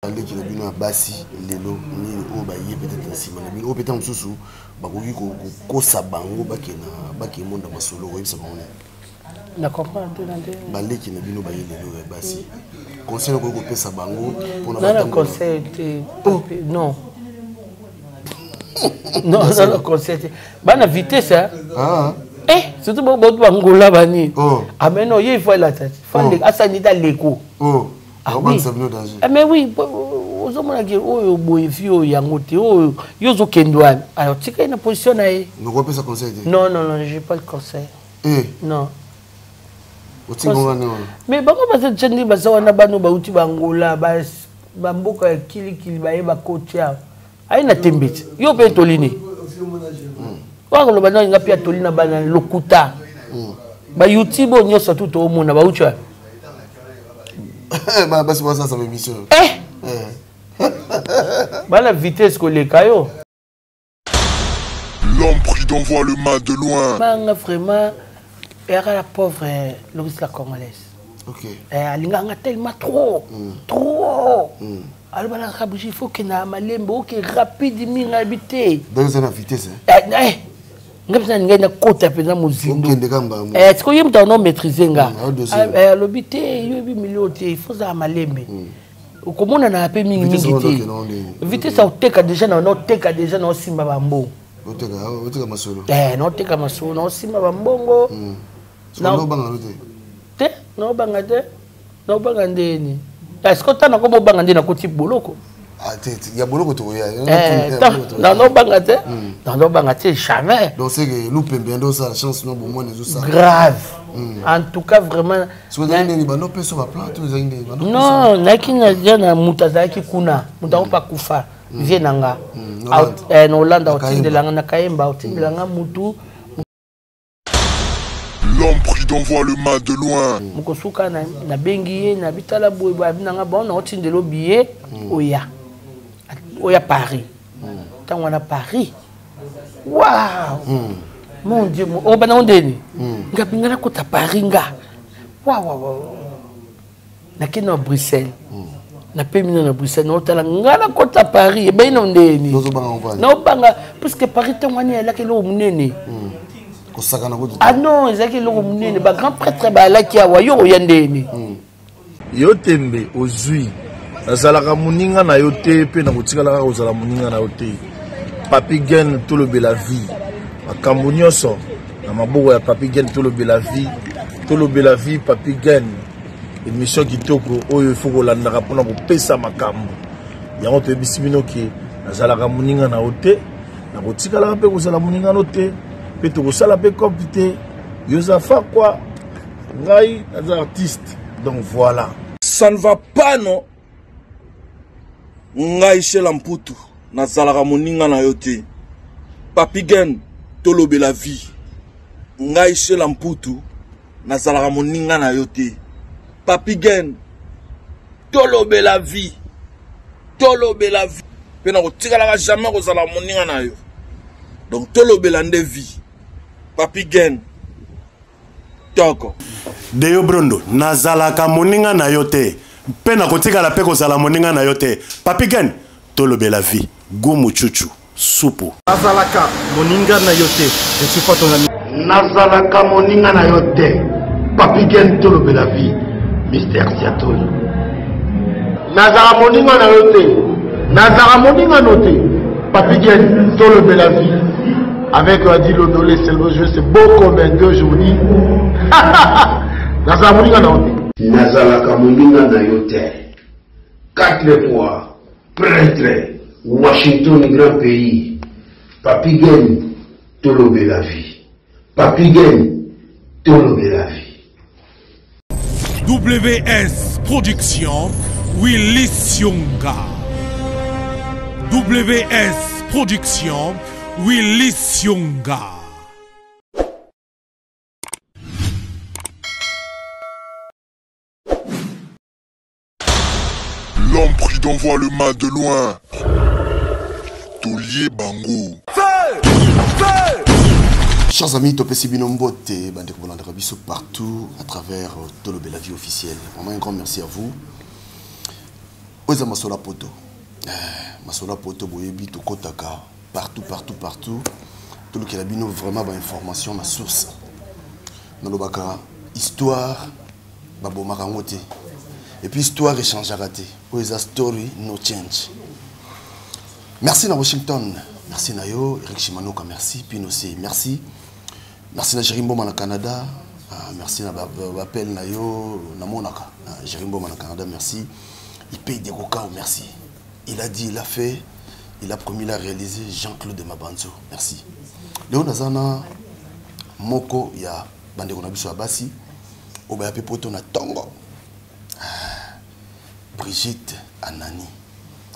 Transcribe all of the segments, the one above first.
Allez qui est bien bassi lelo ni o ba yé peut-être ainsi mais o peut-être mususu ba ko ko sabango ba ke monde masolo ko bisa mona na comprendre ba le qui est bien ba yé lelo bassi conseil ko pesa bango pour na conseil non non non conseil ba na vitesse hein surtout bon bangola bani ah mais non il faut la tête faut asanita leko mais oui, aux hommes qui ont boifié yangote, ils ont kendouan. Alors, tu as une position là. Nous reprenons ce conseil. Non, non, non, j'ai pas le conseil. Non. Mais bon, parce que tu dis, parce qu'on a banu bauti bangola, bamboka kili ba kotia. Aïe na tembit. Yo pe tolini. Wa ko bana nga pia tolina bana lokuta. Ba YouTube on surtout to mona ba ucha. Bah c'est pour ça ça m'émission. Bah la vitesse que les caillots. L'homme prudent voit le mal de loin. Bah vraiment, era la pauvre Loris la congolaise. Ok. Elle a tellement trop. Alors bah il faut que na malembo que rapide mi habiter. Dans une vitesse. Ngapsa ngena kota pena muzindo. Est-ce que yem t'en maîtriser nga? L'obité yobi milioté, il faut ça malembe. Comment on a appelé mingi te. Vitesse au teka déjà na teka déjà na simba bambo. Oteka masolo. No teka masolo na simba bambongo. No banga te. No banga te. No banga ndeni. Est-ce que t'as na komo banga ndeni na koti boloko? Il y a beaucoup de non, bangate, jamais. Donc, c'est que nous pouvons bien la chance, nous avons moins de ça. Grave. En tout cas, vraiment. Si vous avez des personnes sur la plante, vous avez des non, naki na jana mutazaki kuna, mutaopa kufa. Vienanga. En Hollande, au titre de la Nakaemba, au titre de la Mutu. L'homme prudent voit le mal de loin. Mukosuka na bengiye, na bitala boye, na bon, au titre de l'obiye, oya. Oya Paris. Quand on a Paris. Waouh! Mon Dieu, on va ndeni. Ngapinga kota Paris nga. Waouh. Na kino Bruxelles. Na pemina na Bruxelles, no tala ngana kota Paris, ben ndeni. No banga parce que Paris tangwani ala ke lo munene. Ah non, ezaki lo munene ba grand prêtre ba la ki awa yo yandeni. Yo tembe ozui. Nazalaka muninga na yote pe na kotikala kozala muninga na yote. Papi Gen tout le bela vie. Makambo nyonso na maboko ya Papi Gen tout le bela vie. Tout le bela vie Papi Gen. Émission kitoko oyo faut kolandaka pona kopesa makambo. Yango to bisibino ki nazalaka muninga na yote. Na kotikala pe kozala muninga na yote. Pe to kosala pe compte. Yosafa quoi? Ngai as artiste. Donc voilà. Ça ne va pas non. Ngai shela mputu nazalaka moninga na yote. Papi Gen tolobe la vie. Ngai shela mputu nazalaka moninga na yote. Papi Gen tolobe la vie. Tolobe la vie. Pe na kotikala jamais kozala moninga na yo. Donc tolobe la nde vie. Papi Gen toko. Deyo Brondo nazalaka moninga na yote. Pena kotika la peko zala moninga na yote. Papi Gen tolobe la vie. Gumu chuchu supu. Nazalaka moninga na yote. Je suis pas ton ami. Nazalaka moninga na yote. Papi Gen tolobe la vie. Mystère Siatoli. Nazala moninga na yote. Nazala moninga note. Papi Gen tolobe la vie. Avec Adi Lodolé, c'est le jeu, c'est beau comme un 2 journées. Nazala moninga na yote. Nazalaka moninga na yote. 4 fois prêtre Washington grand pays. Papi Gen tolobe la vie. Papi Gen tolobe la vie. WS Production Willy Sionga. WS Production Willy Sionga. L'homme prudent voit le mal de loin. Tolier Bango. Chers amis, Topesi Binombote, Bandeko Bolandra Biso partout à travers Tolobe la vie officielle. Vraiment un grand merci à vous. Oza masola poto. Masola poto boyebi to kotaka partout. Tout le qui a bino vraiment ba information ma source. Nalobaka histoire babo makangote. Et puis histoire échange raté. Oza story no change. Merci na Washington. Merci na yo Eric Shimanoka merci Pino C merci. Merci na Jerimbo na Canada. Merci na appel na yo na monaka. Jerimbo na Canada merci. Il paye des coca, merci. Il a dit, il a fait, il a promis, il a réalisé. Jean-Claude Mabanzo, merci. Léo Nazana, Moko, il y a Bandeko Nabiso Abassi, Obayape Poto na Tongo, Brigitte Anani.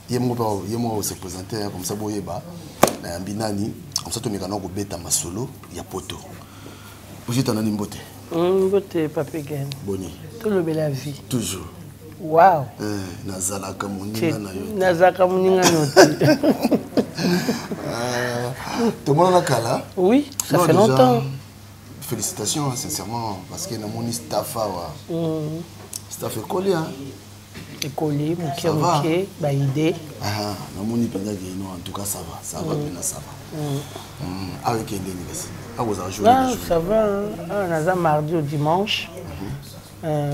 Il y a moi se présenter comme ça, Boyeba, Binani, comme ça, tu m'as dit Beta Masolo, il y a Poto. Brigitte Anani Mbote. Mbote, Papigène. Boni. Tout le bel la vie. Toujours. Wow. Nazalaka Moninga na yo. Nazalaka Moninga noti. Tout le monde a kala? Oui, ça fait longtemps. Félicitations, sincèrement, parce que Namoni staff staff école hein. École, Mouké, bah idée. Ah, Namoni pendant que non, en tout cas ça va bien ça va. Avec l'université. Ah vous avez joué. Ah ça va. On a mardi au dimanche.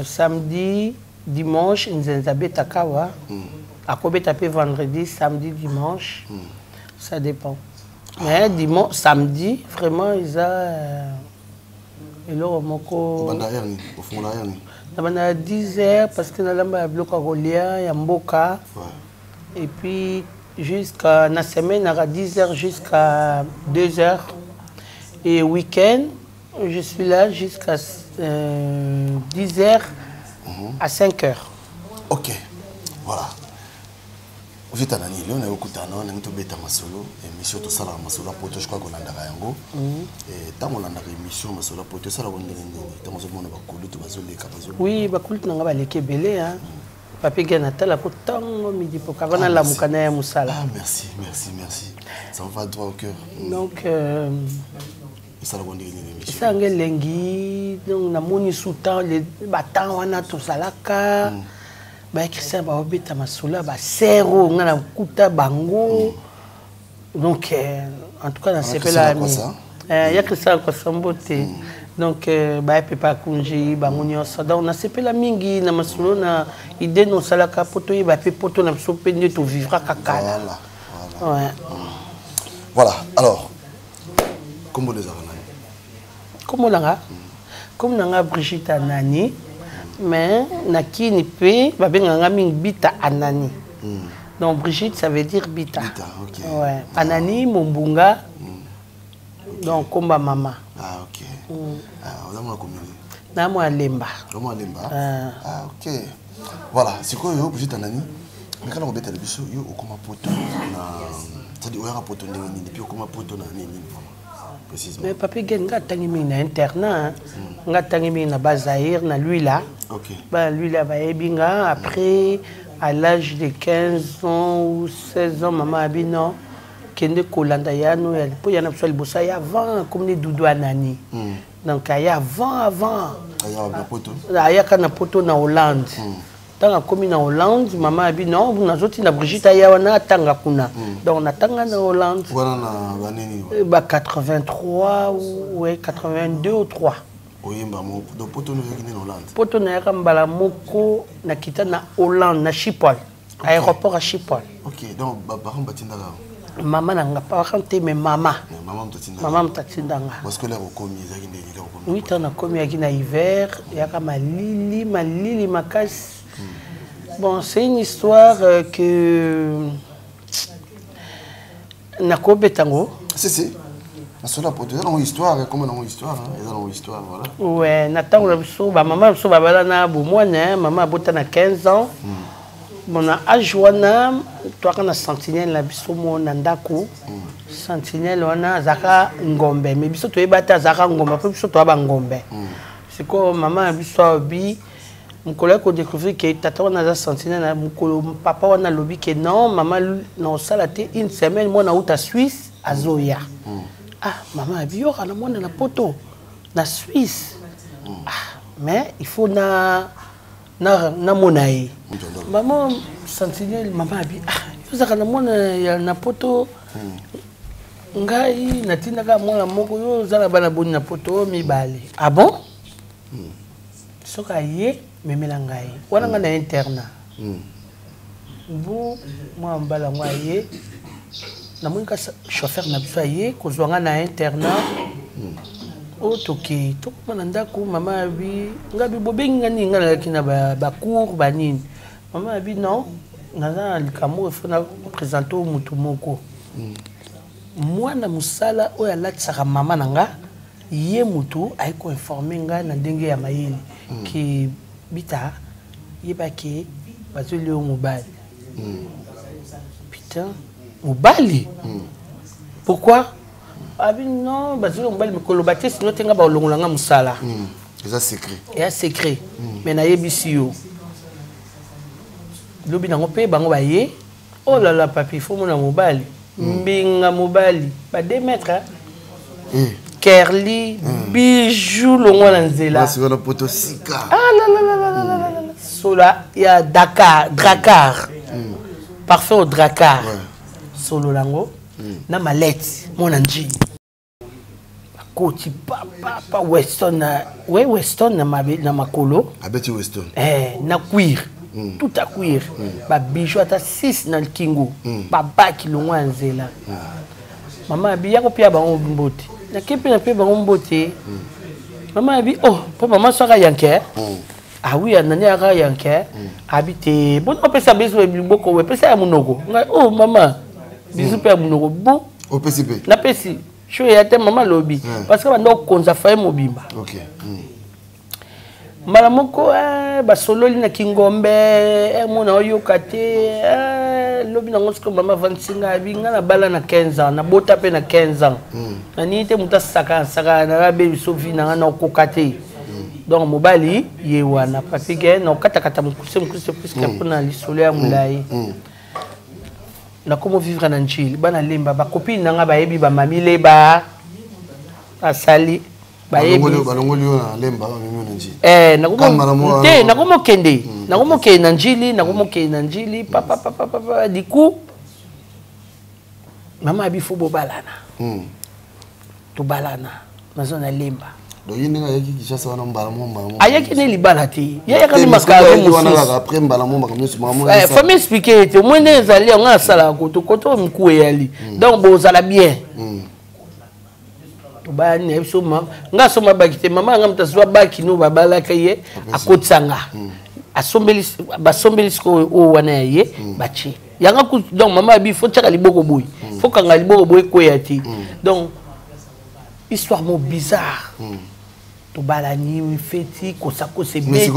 Samedi, dimanche, nous avons Takawa. À quoi taper vendredi, samedi, dimanche. Ça dépend. Mais dimanche, samedi, vraiment, ils ont. Et là, on a 10 heures parce que nous avons un bloc à Rolia, il y a Mboka. Et puis, jusqu'à la semaine, on a 10 heures jusqu'à 2 heures. Et week-end, je suis là jusqu'à 10 heures à 5 heures. Ok, voilà. Vous êtes à Nani, on a beaucoup de temps, on a tout bêta masolo, émission tout ça là, masolo poto, je crois qu'on a d'arrière et tant qu'on a émission masolo poto, ça là on est dans mon monde va couler tout basole les capazole. Oui, va couler n'anga va les kebele hein. Papi Ganata la pourtant midi pour kavana la mukana ya musala. Ah merci. Ça me va droit au cœur. Donc ça on est l'émission. Ça ngelengi donc na moni soutan les batans wana to salaka. Ba Christian ba obeta masula ba zéro ngana kuta bango. Donc en tout cas dans ces là ya Christian ko sambote. Donc ba pepa kunji ba munyosa donc na sepela mingi na masulo na idée no salaka poto ba pe poto na so pende to vivra kakala. Voilà. Ouais. Voilà. Alors comment les avons comme nanga Brigitte Anani mais nakini pe babenganga ming bita Anani. Donc Brigitte ça veut dire bita. OK. Ouais. Anani Mombunga. Donc komba mama. Ah OK. On a moi combien? Na moi lemba. Comment lemba? Ah OK. Voilà, c'est quoi yo Brigitte Anani? Mais quand on beta le biso yo okoma poto na ça dit oya poto ndenge ni puis okoma poto na nini précisément. Mais papi genga tangi mi na internat, nga tangi mi na Bazaïr na lui là. OK. Bah lui là va ebinga après à l'âge de 15 ans ou 16 ans maman abino kende kolanda ya no ya po ya na pso libosa ya avant comme ni Doudou Anani. Donc ya avant aya na poto. Aya kana poto na Hollande. Dans la commune en Hollande, maman a dit non, vous n'avez pas la Brigitte Ayawana tanga kuna. Donc on a tanga en Hollande. Voilà na baneni. Bah 83 ou ouais 82 ou 3. Oyemba mo do poto no yaki en Hollande. Poto na yaka mbala moko na kita na Hollande na Schiphol. Aéroport à Schiphol. OK, donc ba batinda là. Maman n'a pas raconté mais maman. Maman m'tatindanga. Parce que là au commis ezaki ndeli là au commis. Oui, t'en a commis yaki na hiver, yaka malili makas. Bon, c'est une histoire que Nako Betango. C'est. Cela pour dire une histoire, comme une histoire, une histoire, voilà. Ouais, Nathan maman so babala na bomwana, maman abota na 15 ans. Mon âge wana, toi kana sentinelle la biso mo nandako. Sentinelle wana zaka ngombe, mais biso to ebata zaka ngombe, puis biso to ba ngombe. C'est comme maman biso bi mon collègue a découvert que tata on a senti na papa on a lobby que non maman non ça la une semaine moi na outa Suisse à Zoya. Ah maman a dit yo kana moi na poto na Suisse. Ah mais il faut na na monae maman sentinelle maman abi vous avez na na poto ngai natindaka mwana moko yo zala bana boni na poto mibale ah bon soka ye memela ngai wana nga na interna bu moi mbala ngwa ye na monika chauffeur na biso ye kozwanga na interna o toke to mana ndako mama abi ngabi bobengi ngani ngala kina ba cours ba nini mama abi non naza likamo faut na présenter mutu moko mwana musala oyo alatisaka mama nanga ye mutu ayiko informer nga na ndenge ya mayele ki bita yebake bazoli o mobali putain mobali pourquoi abi non bazoli o mobali mikolo batie sino tenga baolongolanga musala eza secret ya secret mais nayebisi yo lobi nango mpe bango baye oh là là papi faut mona mobali mbinga mobali ba 2 mètres Kerli bijou longo na nzela basi wana poto sika ah la la la la la sola ya Dracar parfait au Dracar solo lango na malette mona nji koti pa Weston Weston na makolo abeti Weston na cuir tout à cuir ba bijou ata 6 na kingo ba baki longo na nzela mama bi yako pia ba mbote na kepe na pe ba mbote mama bi oh po mama soka yanke ah oui anani aka yanke habite bon on peut ça besoin beaucoup we pesa ya munoko oh mama bisu pe ya munoko bon au PCP na pesi cho ya te mama lobi parce que bando konza fa mobimba OK mala moko ba sololi na kingombe mona oyoka te lobi na ngosko mama 25 abi nga na bala na 15 ans na bota pe na 15 ans na ni te muta saka na be sofi na na okoka te donc mobali ye wana papi ke na kata mukuse puisque pona lisolo ya mulai na comment vivre na nchili bana lemba ba copine nga ba yebi ba mami leba asali balongoli na lemba mimi nji nakomo kende na njili papa diku mama abifo bobalana to balana nazona lemba do yini nga yaki kishasa wana mbala momba ayaki ne libala te yaka ni makalo mususu après mbala momba comme ça maman faut m'expliquer te moi ne zali nga sala koto mku yali donc bozala bien ba ne soma nga soma bakite mama nga mtaswa baki no babala kaye akotsanga asombeli ko o wana ye bachi yanga ku donc mama bi faut tshaka liboko boy faut kanga liboko boy ko yati donc histoire mo bizarre to bala ni feti ko sako se beti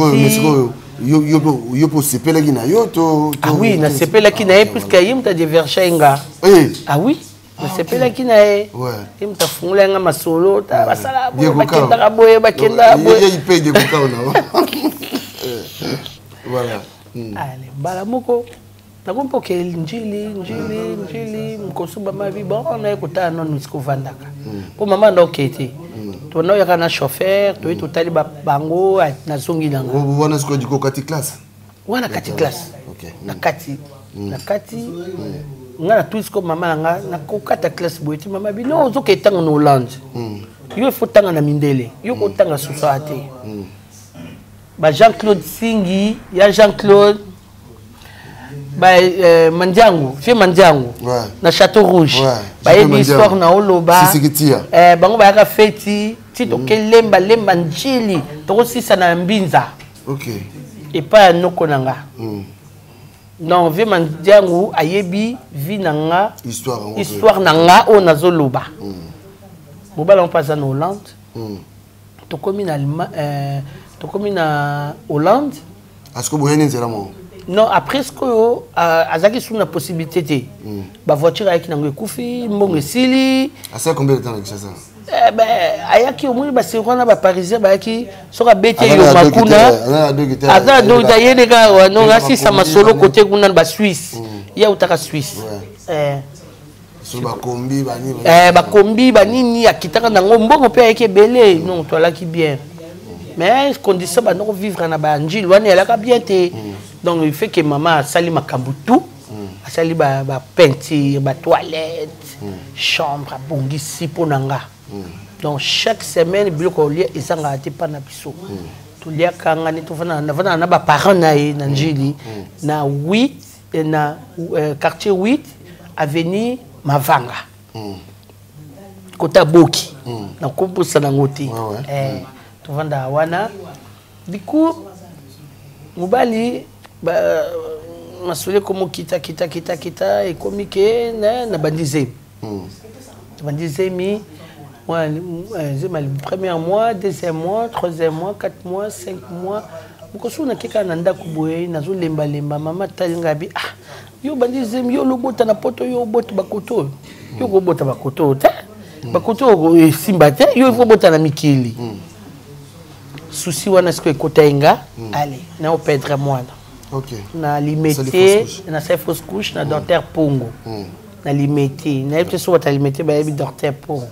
yo po sepela kina yo to ah oui na sepela kina ye puisque yimta de verchenga ah oui sepela kina ye yimta fungula nga masolo ta basala bakenda boye ye paye de coca na voilà allez bala moko nakompo ke njili mkosuba mavi bon na ekota non nisiko vandaka po mama ndo kete to na yaka na chauffeur to to tali bango na zongi nango wana siko diko kati classe wana kati classe na kati ngana tuisko mama nga na kokata classe boyti mama bi no zo ketanga no Hollande yo faut tanga na mindele yo ko tanga société ba Jean-Claude Singi ya Jean-Claude ba Mandiango fie Mandiango na Château Rouge ba yebi histoire na oloba bango ba yaka feti tito ke lemba njili to sisa na mbinza et pas noko nanga non vie Mandiango ayebi vi nanga histoire nanga o nazoloba mobala on passe en Hollande to komi na Allemagne to komi na Hollande est-ce que vous avez une mo non après ce que azaki sous la possibilité ba voiture avec nango ekufi mbongo esili ça combien de temps avec ça ben ayaki au moins ba sirona ba parisien ba yaki soka bete yo makuna azala do tayene ka non asi sama solo côté kuna ba Suisse ya utaka Suisse so ba kombi ba nini ba kombi ba nini akitaka nango mbongo pe ayeke belé non to alaki bien mais condition ba non vivre na ba njili wana elle a bien té donc il fait que maman sali makambu tout sali ba peinture ba toilette chambre bongisi ponanga donc chaque semaine biloko lia ezanga te pa na biso to lia kanga ni to fana na ba parents na ye na njili na 8 na quartier 8 avenue Mavanga kota boki na komposa na ngoti to vanda wana diku mobali ba masule komo kita et komike na bandize mi moi le premier mois deuxième mois troisième mois 4 mois 5 mois mukosu na kika na ndako boye nazo lemba mama talinga bi yo bandize mi yo lobota na poto yo bota bakoto yo go bota bakoto ta bakoto simba te yo faut bota na mikili souci wana ce que kotainga allez na perdre moi OK na limité na sa fausse couche na docteur Pongo na limité na peut so ta limité ba bi docteur Pongo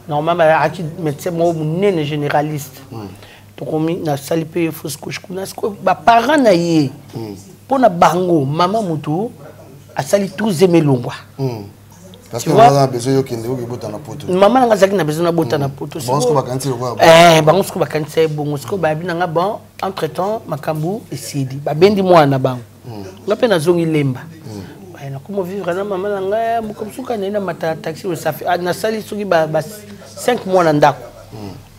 normalement aki médecin mo nene généraliste to komi na salipe fausse couche kuna ce que ba parents na ye pona bango mama mutu asali tout zemelongwa parce que maman a besoin yo kende ko bota na poto maman nga zaki na besoin na bota na poto bon ko bakanti ko bango ko bakanti bon ko ba bi nga bon entre temps makambu esidi ba bendi mwana bango ngape na zongi lemba na comment vivre na maman nga mukomsuka na mata taxi ça fait na sali soki ba 5 mois na ndako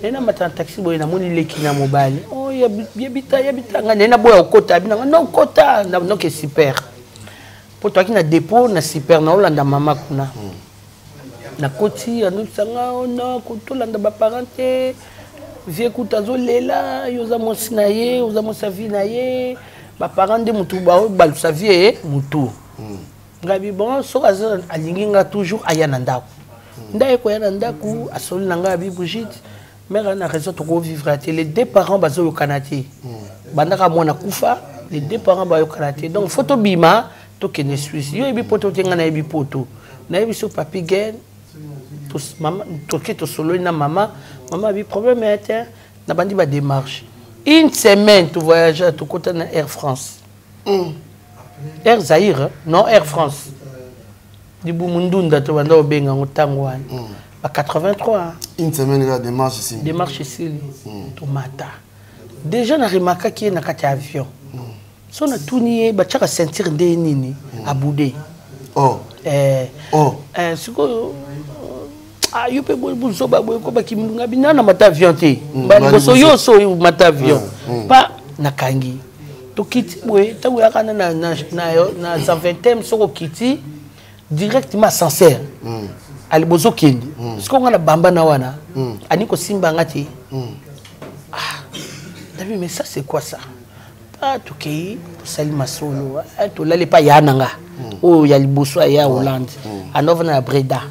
na mata taxi boy na moni leki na mobile oh yabita nga na boya okota bina non kota na que super pour toi qui na dépôt na super na olanda mama kuna na koti anu sanga ona kutolanda ba parenté vie kutazo lela yoza mosina ye yoza mosavi na ye ba parent de mutu ba balu sa vie mutu ngabi bon so kaza alingi nga toujours ayana ndako ndaye ko yana ndako asoli nanga bi bujit mère na raison to ko vivre at les deux parents bazo yo kanati bandaka mona kufa les deux parents ba yo kanati donc photo bima to kene Suisse yo ebi poto tenga na ebi poto na ebi so papi gen to maman to ke to solo na maman bi problème était na bandi ba démarche une semaine to voyager to côté na Air France Air Zaire non Air France di Bumundunda to banda obenga ngotango wana ba 83 une semaine la démarche ici to mata déjà na remarqué qui na kati avion so na tunier ba chaka sentir de nini abude siko yo pe bo so ba ko ba kimunga binana mata avion te ba so yo so mata avion pa na kangi to kiti boy ta wo yakana na 20e so ko kiti directement sincère ali bozo kendi siko ngana bamba na wana ani ko simba ngati David mais ça c'est quoi ça to kei sali masolo to lale pa yananga o ya liboso ya Hollande anova na Breda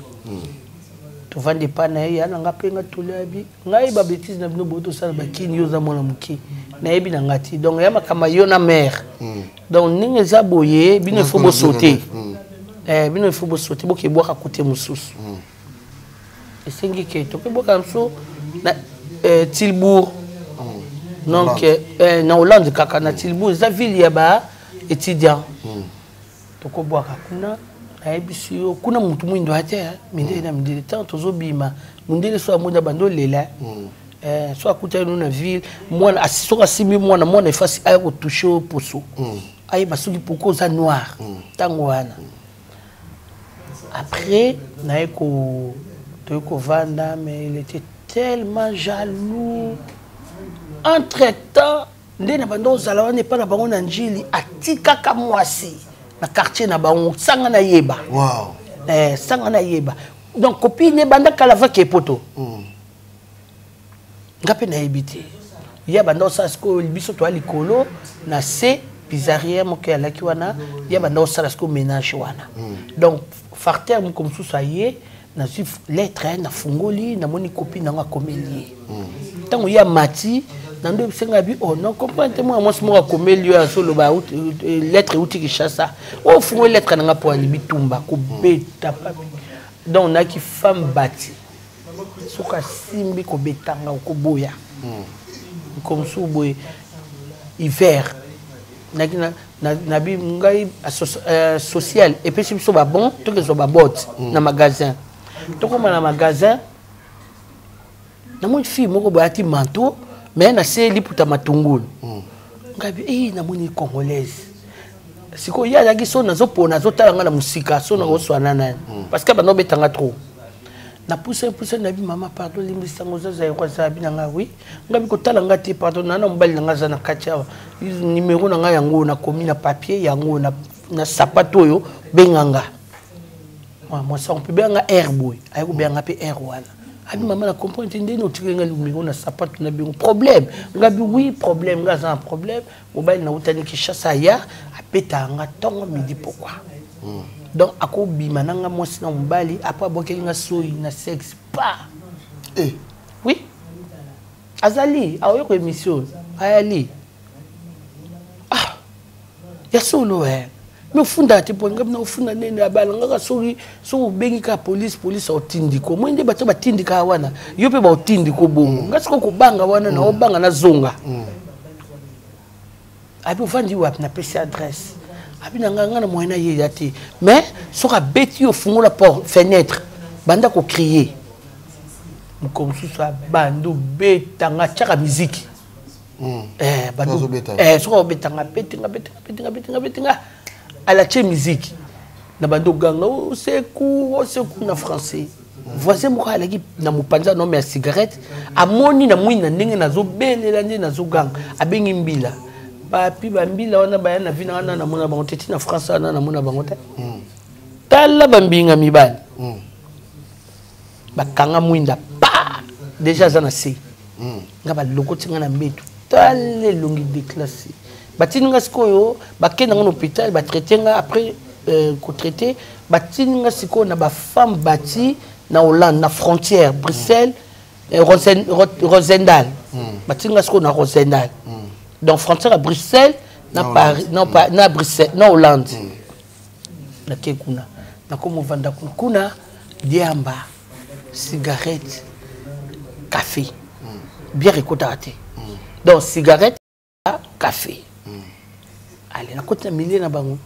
to vande pa na yananga penga to labi ngai ba bêtise na bino boto sala bakini yo za mona muki na yebi na ngati donc ya makama yo na mère donc ninge za boye bino faut bo sauter bino faut bo sauter bo ke boka côté mususu esengi ke to ke boka mso na Tilbourg donc na Hollande kaka na Tilbourg za ville ya ba étudiant to ko boka kuna na ebisi yo kuna mutu mwindo ate mindele na mindele tant tozo bima mindele so amuda bando lela so akuta na ville mwana asisoka simi mwana efasi ayo ko toucher poso ayi basuki poko za noir tango wana après na eko to ko vanda mais il était tellement jaloux entre-temps ndena bando zala n'est pas na bango na njili atika ka mwasi na quartier na bango sanga na yeba sanga na yeba donc copine banda kala va ke poto ngape na ebité ya bando sa sko biso to alikolo na se pizzeria moke alaki wana ya bando sa sko ménage wana donc farter mo comme ça yé na suif lettre na fungoli na moni copine na komeli tango ya mati nando senga bi oh non comprendre moi mo komeli ya solo ba lettre uti ki chassa o fungo lettre na po ali bitumba ko beta papi donc na ki femme bati soka simbi ko betanga ko boya comme sous boy hiver na bi ngai social et puis si so ba bon to que so ba bot na magasin to comme na magasin na mon fille moko ba ti manteau mais na seli puta matungulu ngai na moni congolaise siko ya yaki so na zo pona zo tala na musika so na go swana na parce que ba no betanga trop na pousse na bi mama pardon limbisa ngoza za kwa sabi na ngawi ngabi ko tala ngati pardon na mbali na ngaza na kacha numéro na nga yango na komi na papier yango na sapato yo benganga moi ça on peut benga air boy ay ko benga pe air wala abi mama na comprendre ndeno tikenga numéro na sapato na bengo problème ngabi oui problème ngaza un problème mobile na utani kishasa ya apeta nga tongo midi pourquoi donc ako bima nanga mwasi na mbali après bokeli nga soyi na sexe pas oui azali ayo ko émission ayali ya solo me funda te po ngam na funda nene abala ngaka soki so bengi ka police otindiko mwende bato batindika wana yo pe ba otindiko bongo ngasiko ko banga wana na obanga na zonga abi ofandi wap na pesi adresse abi na nganga na moyena ye yati mais soka beti yo fungola porte fenêtre banda ko crier comme ça bandu betanga chaka musique bandu soka betanga betinga à la tche musique na bandu ganga o seku na français voisin mo kala ki na mupanza no me cigarette amoni na mwina ndenge nazo belela ndenge nazo ganga abengi mbila papi bambila wana bayana vina wana na mona bango teti na France wana na mona bango te tala bambinga mibali bakanga mwinda pa déjà za na se ngaba lokoti nga na metu tale longi déclassé batinga sikoyo bakenda nga na hôpital ba traiter nga après ko traiter batinga sikoyo na ba femme bati na Hollande na frontière Bruxelles Rosendal batinga sikoyo na Rosendal donc frontière à Bruxelles na Paris na Bruxelles na Hollande na kekuna na komo vanda kuna diamba cigarette café bien récolté donc cigarette café allez na côté millier na bango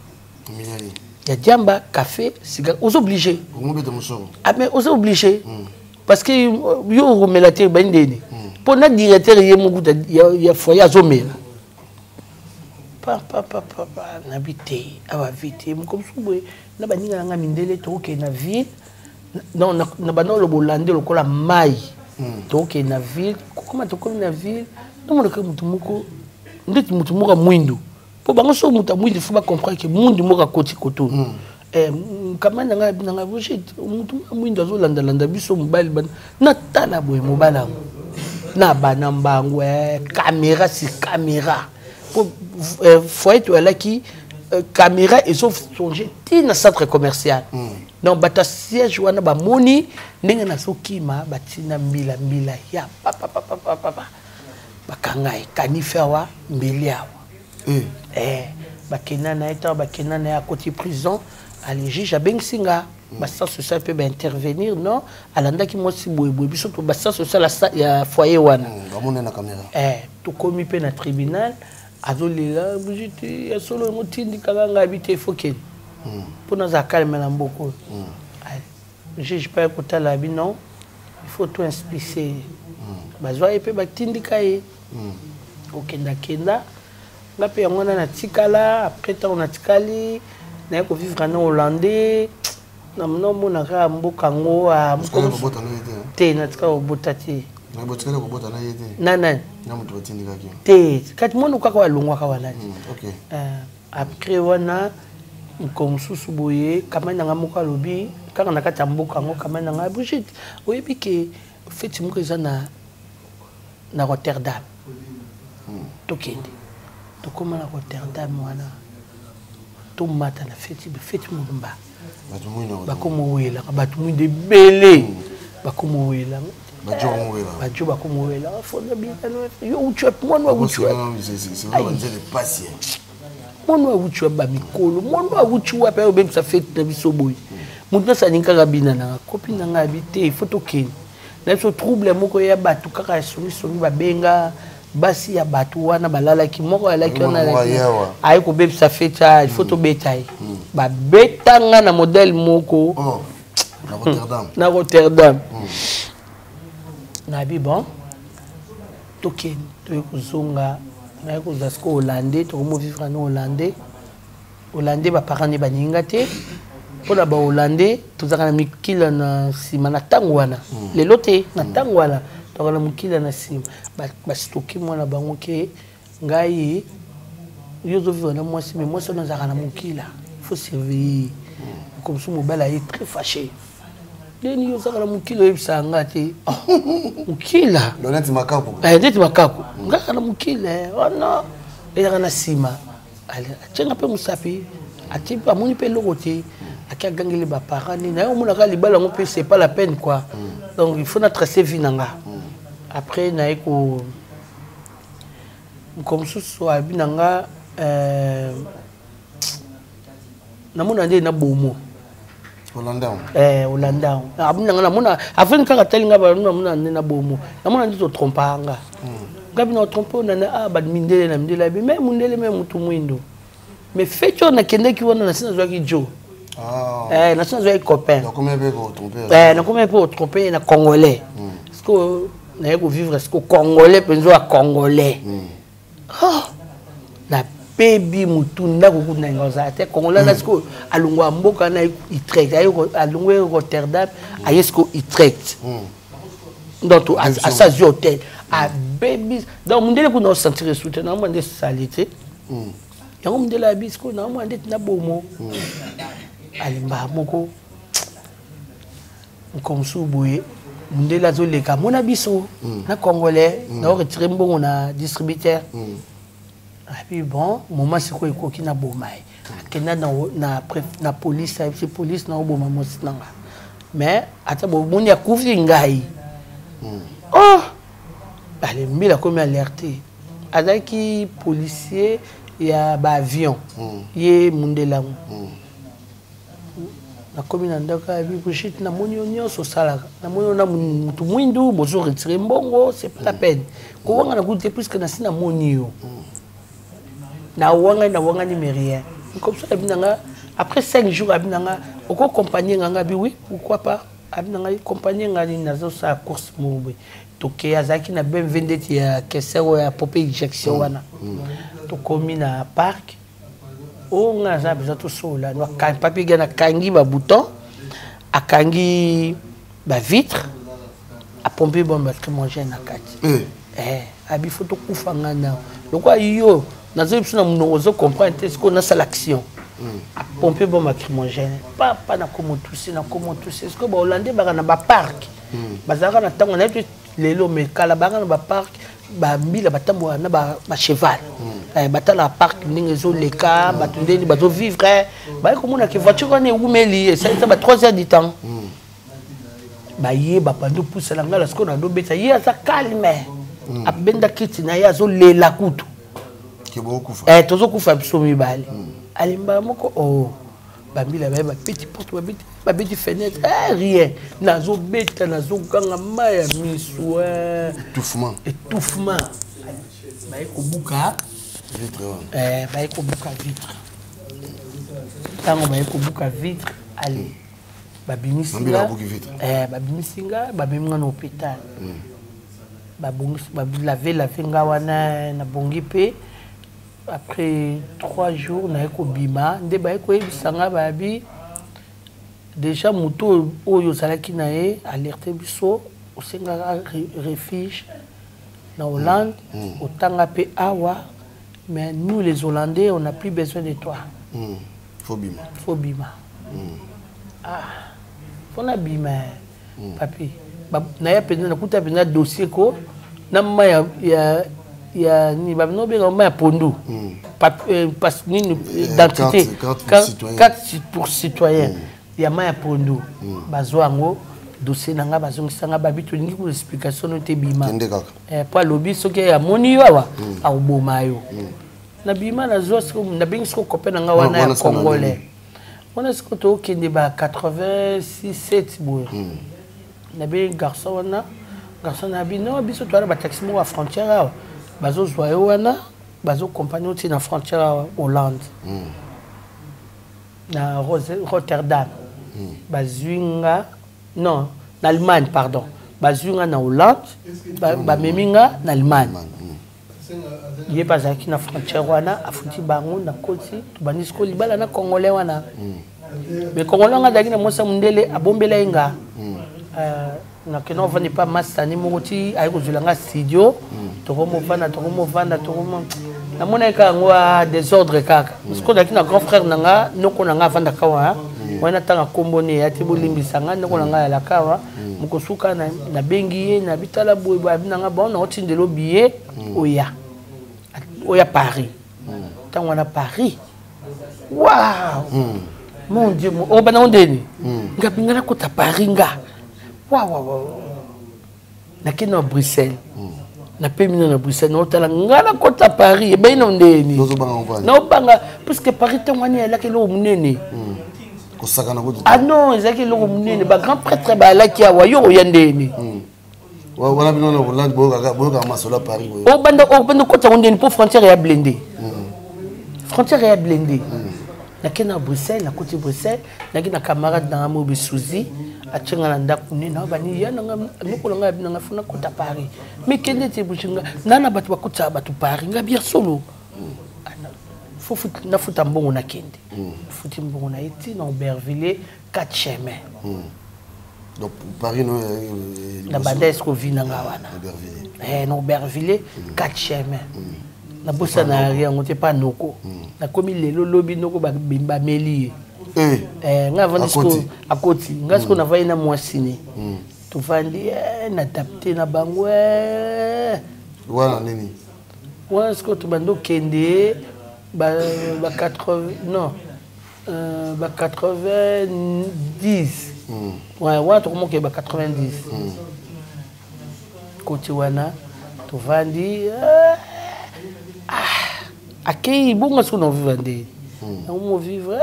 ya diamba café cigarette aux obligés ah mais aux obligés parce que yo remelater bandeni pour na directeur yemukuta ya foyer azomela papa nabité aba vite comme souboy na baninga nga mindele toke na ville non na banolo bolande lokola mai toke na ville kokoma tokomi na ville no ka mutu moko ndeti mutu moko mwindu po bango so mutu mwindu faut ba comprendre que mundu moko koti koto kamana nga binanga bushit mutu mwindu azolanda biso mobile ban na tala boye mobala na bana mbango caméra si caméra pour foyer to là qui caméra et sauf songer tina centre commercial donc bata siège wana ba moni ndenge na sokima batina mbila ya papa bakangai kanifawa mbeliawa bakenana eta bakenana ya côté prison allez juge abengsinga basa social peut intervenir non alanda ki mosi boye biso to basa social ya foyer wana bamona na caméra to komi pe na tribunal azolela bujiti ya solo motindi kanga habité foken pour nous calmer la mboko juge pas écouter la bi non il faut tout inspicter bazwa epe batindi kaye okenda ngape ngona na tikala après temps na tikali na ko vivre en hollandais na mnombo na ka mboka ngo te na tika obotati na botikala ko bota na yete nana na mutu batindi kaki te kati mono kwa kwa longwa kwa wana OK après wana comme susu boye kamana nga moko lobi kaka na kati mboka ngo kamana nga Brigitte oyebi ke feti moko eza na Rotterdam tokende tokoma na Rotterdam wana tomata na feti mulumba bakomo wela batu mwinde bele bakomo wela bajo bakomo wela fona bikano yo uchep mwana uchep mwana uchep ba mikolo mwana uchep pa obem sa fete na biso boy mutu sa ninka kabina na kopi na nga habité photo ken na so trouble moko ya batu kaka songi ba benga basi ya bato wana balalaki moko alaki wana ayi kobebisa feta il faut tobeta ye babetanga na modèle moko na Rotterdam nabi bon tokende toye kozonga naye kozwa siko hollandais tokomovivre na hollandais baparent ne baninga te mpona bahollandais tozalaka na mikila na nsima na ntango wana lelo te na ntango wana tozalaka na mokila na nsima basitoki mwana bango ke ngai yo ozovivre na mwasi me mwasi wana azalaka na mokila faut surveiller comme ça mobali aye très fâché deni yo ozalaka na mokila oyebisaka nga te mokila neti makaku ngaka na mokila ono ezalaka na nsima atienga mpe mosapi amoni mpe eloko te aki agangeli baparent nini naye omonaka libala yango mpe c'est pas la peine quoi donc il faut na tracer vie na nga après naye mosusu abi na nga namona nde na bomo Hollandais abi na nga namona afin kaka tali nga namona nde na bomo namona nde totrompa nga ngabi na trompe onana badmindele na mindele abi me mundele me mutu mwindo mais feti oyo nakendeki wana nasi nazwaki jo nasi nazwaki copain nakomi mpe otrompe na congolais parce que naye kovivre siko congolais mpenza ya congolais nabebi mutu ndako kutu na nga ozala te congolais na siko alongwa mboka na Utrecht alongwe Rotterdam aye siko Utrecht donc asazwi hotel abebi donc mundele kuna osentire soute naomwa nde sali te yango mundele abi siko naomwa nde tina bomo alimba moko nkomsu boye mundele azoleka mona biso na congolais naoretire mbongo na distributeur abi bon moment siko ekoki na boma ye akenda na police ayebisi police naoboma mosi nanga mais ata bomoni akufi ngai mbila akomi alerte azalaki policier ya baavion ye mundelango nakomi na ndako abi Brigitte namoni yo nyonso osalaka namoni yo na mutu mwindu bozoretire mbongo c'est pas la peine kowanga na kutu te puisque nasi namoni yo nawangani mais rien comme ça abi nanga après 5 jours abi nanga oko compagnie nganga abi oui pourquoi pas abi nanga compagnie ngani nazosala course moboye toke azalaki na BMW ndeti ya kesero ya pope injection wana tokomi na parc o nga aza besoin tosola papier gana akangi babouton akangi bavitre apompe bombe lacrymogène na kati abi faut tokufa nga na lokwa yo nazoyi biso na monoko ozocomprendre te sikoyo nasala action apompe bombe lacrymogène papa nakomotuse sikoyo bahollandais baka na baparc bazalaka na ntango na ye lelo me kala banga na baparc bambila batambola na bacheval batala parc ndenge ezoleka bato ndeni bazovivre baye komona ke voiture wana ewumeli esalisa ba 3 heures du temps baye bapandi opusala ngala sikoyo nadobeta ye aza calme abenda kiti na ye azolela kutu tozokufa biso mibale alimba moko bambila baye bapeti porte babeti fenêtre rien nazobeta nazoganga mai ya miso étouffement baye kobuka vitre ntango baye kobuka vitre ale babimisinga bameminga na hôpital balave nga wana nabongi mpe après 3 jours naye kobima nde baye koyebisanga babi déjà moto oyo ozalaki na ye alerte biso osengaka refuge na Hollande otanga mpe awa mais nous les Hollandais on n'a plus besoin de toi faut bima faut na bima papi na ya pena nakuta pena dossier ko na mama ya ni babino benga mama ya pondu parce nini identité carte pour citoyen ya mama ya pondu bazwango dossier nanga bazongisanga babi tolingi ko explication no te bima po lobi soki ya moni yo awa aboma yo na bima na zo na bengi siko copain nanga wana ya congolais wana siko to kende ba 86 7 boy na bengi garçon na bi no biso to ba taxi mo à frontière bazo zoyo wana bazo compagnie aussi na frontière Hollande na Rotterdam bazwinga non na Allemagne pardon bazwinga na Hollande bameminga na Allemagne ye bazaki na frontière wana afuti bango na koti tubani sko libala na congolais wana mais congolais nga daki na mosa mundele abombela inga na keno vani pa mastani moti ay kozulanga studio tokomo vana na mona ka ngwa désordre kaka sko daki na grand frère nanga noko nanga vanda kawa wana tanga kombone ya tibolimbisanga noko nanga ya lakawa mukosuka na bengi ye na bitala boy nanga bon na otindelo billet oya Paris tant on a Paris waouh mon Dieu o bana ondeni ngapinga na kota Paris nga waouh na kino Bruxelles na pemina na Bruxelles no tala ngana kota Paris e ben ondeni no banga parce que Paris tant on est là que lo munene ah non ezaki lo munene ba grand prêtre ba la ki awa yo yandeni voilà bien on Hollande boka masola Paris o banda kota ondeni pour frontière ya blindé frontière ya blindé na kena Bruxelles na côté Bruxelles na kina camarade na mobi Suzy a tchenga na ndaku ni na bani ya na noko nga na funa kota Paris mais kende te bushinga nana batu bakota batu Paris nga bien solo faut na futa mbongo na kende futi mbongo na iti na Aubervilliers 4 chemins donc Paris no na badesco vina nga wana na Aubervilliers 4 chemins na bossa na rien on te pas noko na komi lelo lobi noko ba bimba meli nga vandi sko akoti nga sko na vai na mwasini tu vandi na tapte na bango wana nini wana sko tu bando kende ba 80 non ba 90 ouais wana to komo ke ba 90 koti wana tu vandi akei bonga so no vivande on vivre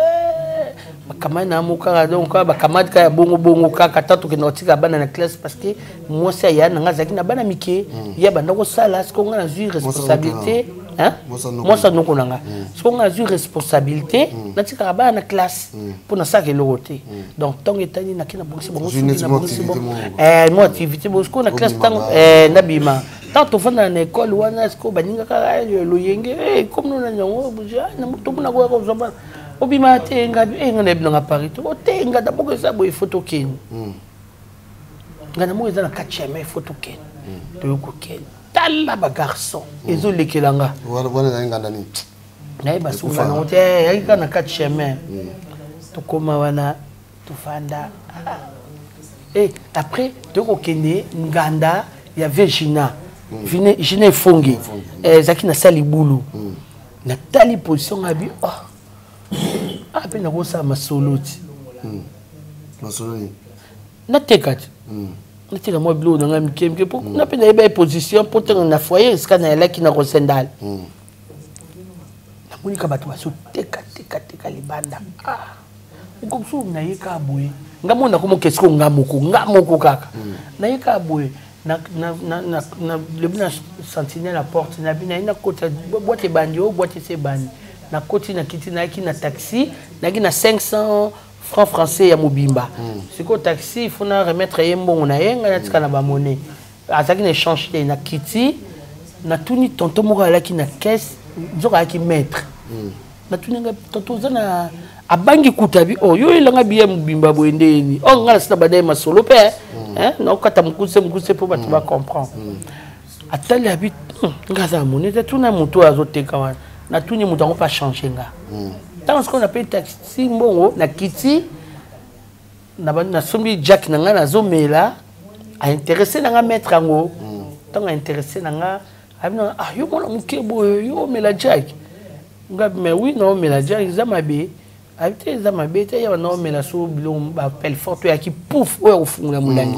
bakamana moka donc bakamadi ka bongo kaka tatu ke notika bana na classe parce que moi ça ya nga zaki na bana mike ya banda ko sala ce qu'on a eu responsabilité hein moi ça non konanga ce qu'on a eu responsabilité na tika bana na classe pour na ça que l'autre donc tant etani na kina bongo moi activité bongo na classe tant na bima tant to fana na école wana sko baninga ka lo yenge comme nous na nyango buja na muto na ko zomba obima tenga nga na Paris to tenga da boko sa boy photo ken ngana mo ezana kacheme photo ken to ko ken tala ba garçon ezo lekelanga wala nganda ni na ba sunga na ote ya kana kacheme to koma wana to fanda après to ko kene nganda ya Virginia Jine fongi zaki na sali bulu na tali position abi pe na kosa masoloti masoloni na tekati na teka mo bilo na mike pour na pe na eba position pour te na foyer ska na elaki na kosendal na monika bato baso teka libanda ukomsu na yeka boye ngamona komo kesko ngamoko kaka na yeka boye na le bina sentinelle la porte na bina ina kota boîte bandio boîte se bani na koti na kiti na ki na taxi na ki na 500 francs français ya mobimba c'est quoi taxi il faut na remettre yembongo na yenga na tika na ba monnaie azaki na échange na kiti na tuni tonton moko ala ki na caisse nzoka ki maître na tuni nga tonton zana abangi kutabi yo ilanga biya mobimba boendeni nga sina badaye masolo pe na okata mukuse po bato ba comprendre atali habit ngaza monnaie tuna muto azoteka wana na tout ni mutu pas changer nga tant ce qu'on appelle taxi mbongo na kiti na sombi Jack na nga na zomela a intéressé na nga mettre ngo tant a intéressé na nga abina yo mona mukebo yo mela Jack nga mais oui non mela Jack zamabe habité zamabe te ya non mela so bilon ba appel forte ya ki pouf o fungula mulangi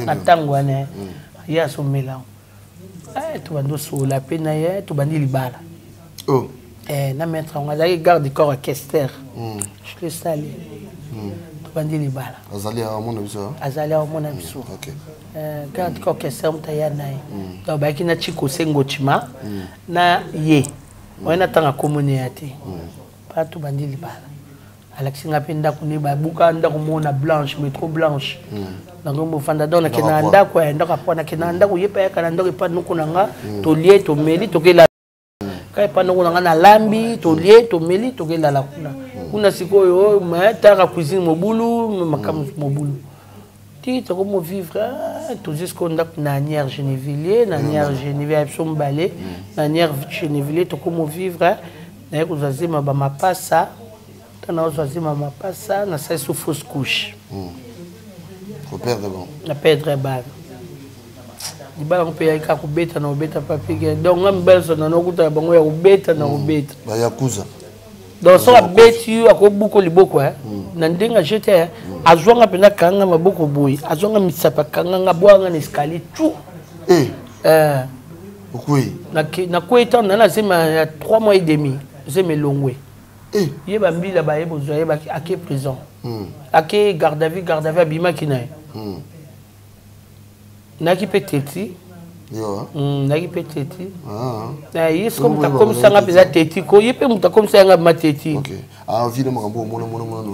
na tango ane ya so mela tu bando so la pena ya tu bandi libala na mettre on a garde corps orchestre je le salue bandi libala azali à mon avis ça azali à mon avis ça OK quand ko kesa mutaya naye donc ba kina chiko sengo chima na ye wana tanga komone yate patu bandi libala alaksinga penda kuni ba buka nda komona blanche métro blanche donc mo fanda dona kina nda ko enda ka pona kina nda ko yepa kana ndo pa nukunanga to lie to meli to kela kai pa nukunanga na lambi to lie to meli to kela la kuna sikoyo ma taka cuisine mobulu makamu mobulu ti to como vivre tout jusqu'au na nière Genevilliers na nière Genevilliers sombalé na nière Genevilliers to como vivre na ko zazima ba mapasa tana zazima mapasa na sa fausse couche faut perdre bon na perdre ba di bala ko ya ka ko beta na beta papier donc ngam belso na no kuta bango ya ko beta na ko beta ba yakuza donc so beti akobuko liboko na ndenga jete azwanga pena kanga maboko boy azwanga misapa kanga ngabwanga na escalier tout okui na kweta na sema 3 mois et demi zeme longwe yeba mbila ba yebo zoye ba ake prison ake garde à vue abima kinaye naki peteti yo naki peteti na yesko mutakomisa nga peza teti ko yepe mutakomisa nga mateti OK envie de makambo mona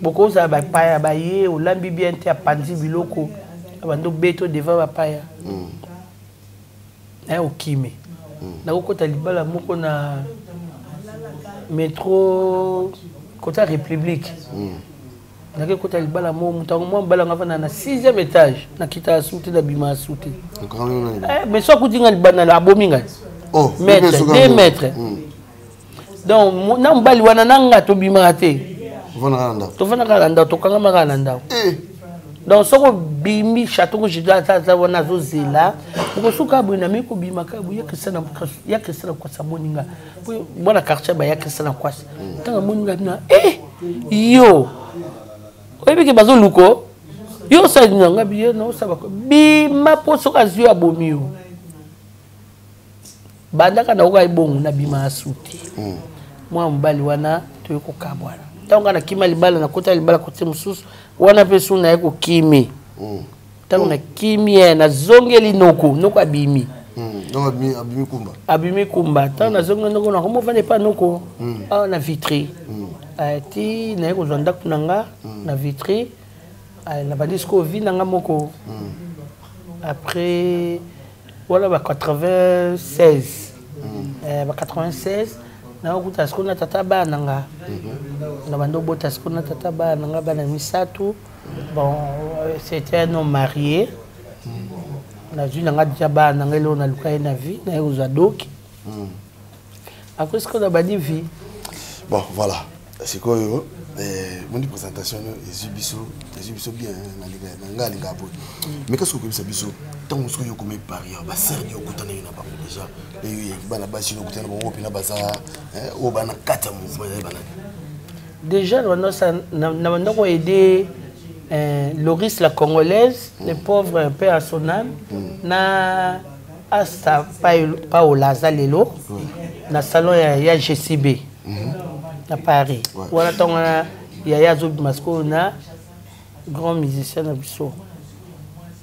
boko za ba paya ba ye olambi bien te apandi biloko abando beto devant ba paya na okime na kokota libala moko na métro kota république na kokota libala mo mutango mo bala ngafana na 6e étage na kita souti na bima souti mais so kutinga libana la abominga mètre 2 mètres donc na mbali wana nanga to bima te to fana kalanda to kanga makalanda donc soko bimi château que je dois ta wana zo zela ko suka bwina miko bima ka buya kisana kwa samoninga bona quartier ba ya kisana kwa tanga moninga na yo oyebike bazo luko yo sa nga biye no saba ko bima poso ka zio abomio bandaka na oka ibongu na bima asuti mwa mbali wana to ko kabwana tanga na kima libala na kota libala kote mususu wana pesu na yeko kimi tanga na kimi na zongeli noko abimi donc abimi kumba tanga na zongeli noko na komo vane pa noko na vitri ti na yeko zonda kunanga na vitri na badisco vi nanga moko après voilà ba 96 ba 96 na okuta skona tata bana nga na bando bota skona tata bana nga bana misatu bon c'était un homme marié na vu nga déjà bana nga lo na lukai na vie na yoza doki après skona badi vie bon voilà c'est quoi mon présentation ezibiso bien na linga bo mais qu'est-ce que vous biso tant on se yo comme pari ba serni okutana na ba déjà et bana basi no kutana ba opina baza o bana kata mouvement bana déjà na banda ko aider Loris la congolaise les pauvres père à son âme na asta Paola Zalelo na salon ya GCB à Paris. Voilà, il y a Zob Mascona, grand musicien à Bissau.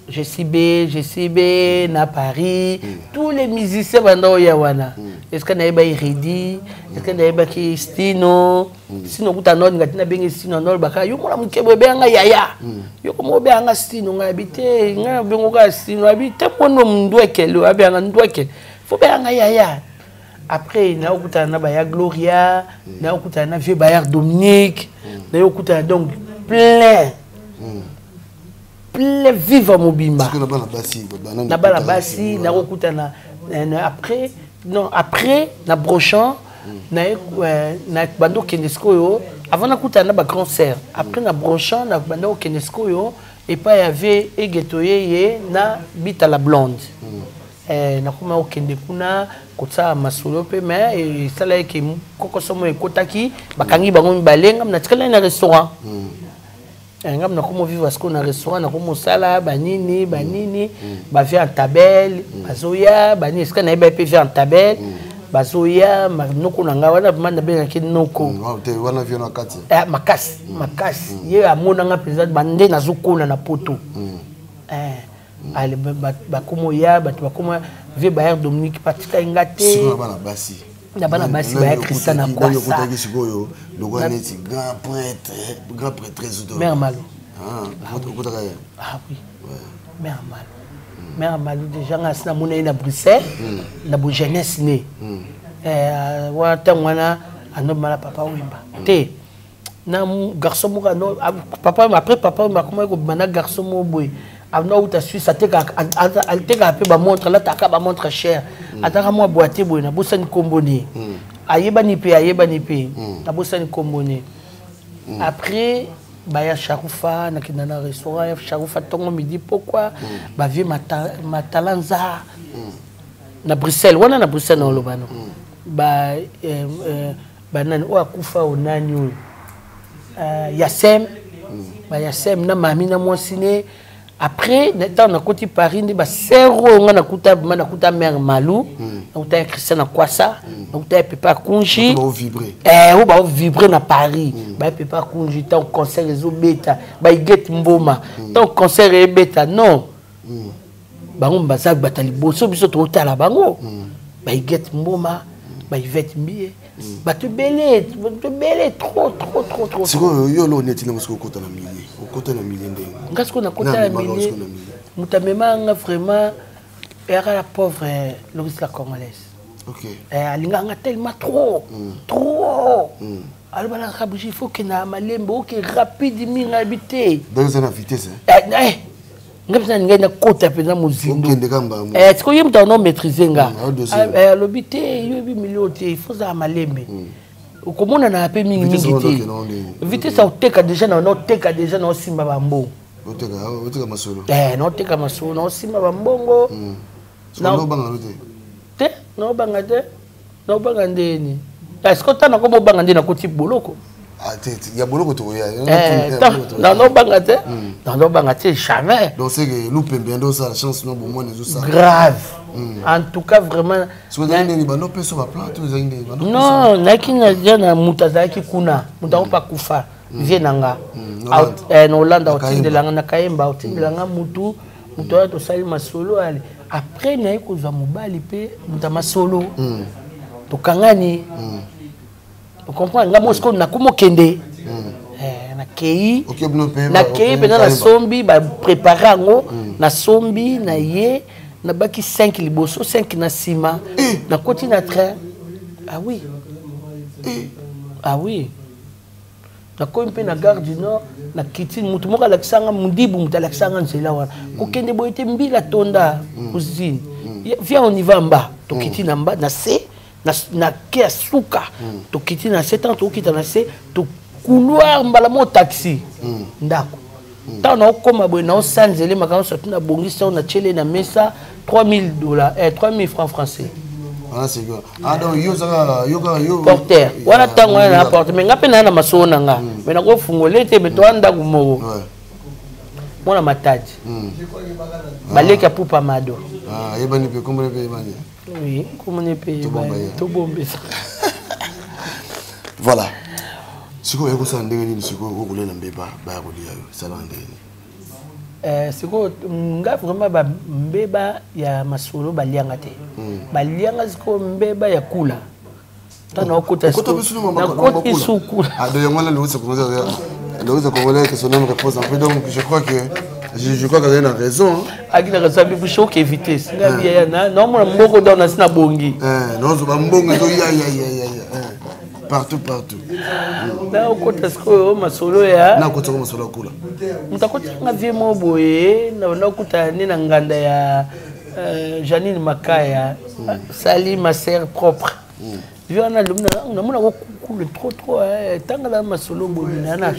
GCB, na Paris, tous les musiciens bandao yawana. Est-ce qu'on a eu Redi, est-ce qu'on a eu Stino, Stino Kutanon, Gatina Bengi Stino Nol Baka, yo kola mukebe benga yaya. Yo komo benga Stino ngabite, ngabenga Stino habite pono mndwekelo, abanga ndwekelo. Faut benga yaya. Après, na okutana baya Gloria, na okutana vieux Bayard Dominique, na okutana donc plein viva mobimba. Na bala basi, na okutana après na Brochant, na bando Kenesco yo, avant na okutana ba grand sœur. Après na Brochant, na bando Kenesco yo, et pas y avait Egetoye na Bita la blonde. Na kuma okende kuna kotsa masolo pe mais et sala ke koko somo ekotaki bakangi bango mibalenga na tikala na restaurant ngam na kuma vivre asko na restaurant na kuma sala banini ba vient en tabelle bazoya bani eska na ba pe vient en tabelle bazoya noko na nga wana bamanda bengaki noko wana vio na kati makasi ye amona nga mpenza bande nazokona na poto ale bakomoya bato bakoma vie bayer Dominique patika inga te na bana basi baya Christian na kwasa grand prêtre Mère Malo ah oui Mère Malo Mère Malo déjà na mona na Bruxelles na bo jeunesse né wa tangwana anomala papa wimba te na garçon mo papa après papa m'a comment ko bana garçon mo boy avna uta Suisse ateka pe ba montre là taka ba montre cher ataka mo boîtier boy na bosani komboni ayebani pe na bosani komboni après baya Charoufa na kinana restaurant Charoufa tongo midi pourquoi ba vie matalanza na Bruxelles wana na Bruxelles na lobano ba nani o akufa onani Yassem ba Yassem na mami na mwasine après dans na côté Paris ni ba sero nga na kuta Mère Malou na kuta Christian na kwasa na kuta Pepa Kunji ba vibrer na Paris ba Pepa Kunji tant concert les beta ba get mboma tant concert e beta non bango bazak batali boso biso to tala bango ba get mboma ba Yvette Mbie bato belé trop siko yo lo neti na mosiko kota na milier ndenge ngasko na kota na milier mutamema nga vraiment era la pauvre Loris la congolaise OK alinga nga tellement trop alors la il faut que na malembo que rapide minga habité dans une vitesse ngapesa ngenda kota pena muzindo okende kamba siko yemu ta maîtriser nga l'obité yo bi miliote il faut ça malembe ukomona na pe mingi te vitesse auteka déjà na osimba bambo oteka masolo na oteka masolo na osimba bambongo na obanga te na obanga ndeni est-ce tana ko bobanga ndeni na koti boloko ya boloko to ya non banga te jamais donc c'est que nous pembendo ça la chance non bon moi nous ça grave en tout cas vraiment so ni bano peso ba plan to zindi non nakina jana mutazaki kuna mutaopa kufa vienanga en Hollande otindelanga na Kayemba otindelanga mutu to sali masolo ale après na ekozwa mobali pe mutama solo to kangani vous comprenez nga mosko na kumokende na kei pena na sombi ba préparer ngo na sombi na ye na baki 5 liboso 5 na sima na koti na train ah oui na ko mpe na gare du Nord na kiti mutu moka la kisanga mundibu mutalakisanga nzela wana kokende boyete mbila tonda usine viens on y va en bas to kiti na mba na se na ke suka to kiti na 7 ans to kita na se to couloir mbala mo taxi ndako ta na okoma boy na osanzele makano so tuna bongisa na chele na mesa $3000 3000 francs français c'est quoi donc yo porteur wana tango na porte mais ngape na masona nga mais na ko fungole te beto anda kumoko mona matadi baleka pupa mado yebani pe kombre pe yebani oui comment on paye tout bombé voilà siko yako sa ndenge ni siko ko kulela mbeba ba kolia yo sala ndenge siko nga vraiment ba mbeba ya masolo balianga te balianga siko mbeba ya kula tana okota siko na koti suku de yongala lo se commencer donc ça congolais que son nom repose un peu donc je crois que qu'elle a raison akina kasabi busho ke vitesse ngabi ya na non mon mboko dans na sina bongi non zo ba mbonga to ya partout na okota siko masolo ya na okota masolo kula mtakota ngavie moboye na okuta ni na nganda ya Janine Makaya sali ma sœur propre viona lumna na mona ko trop tangala masolo bonina na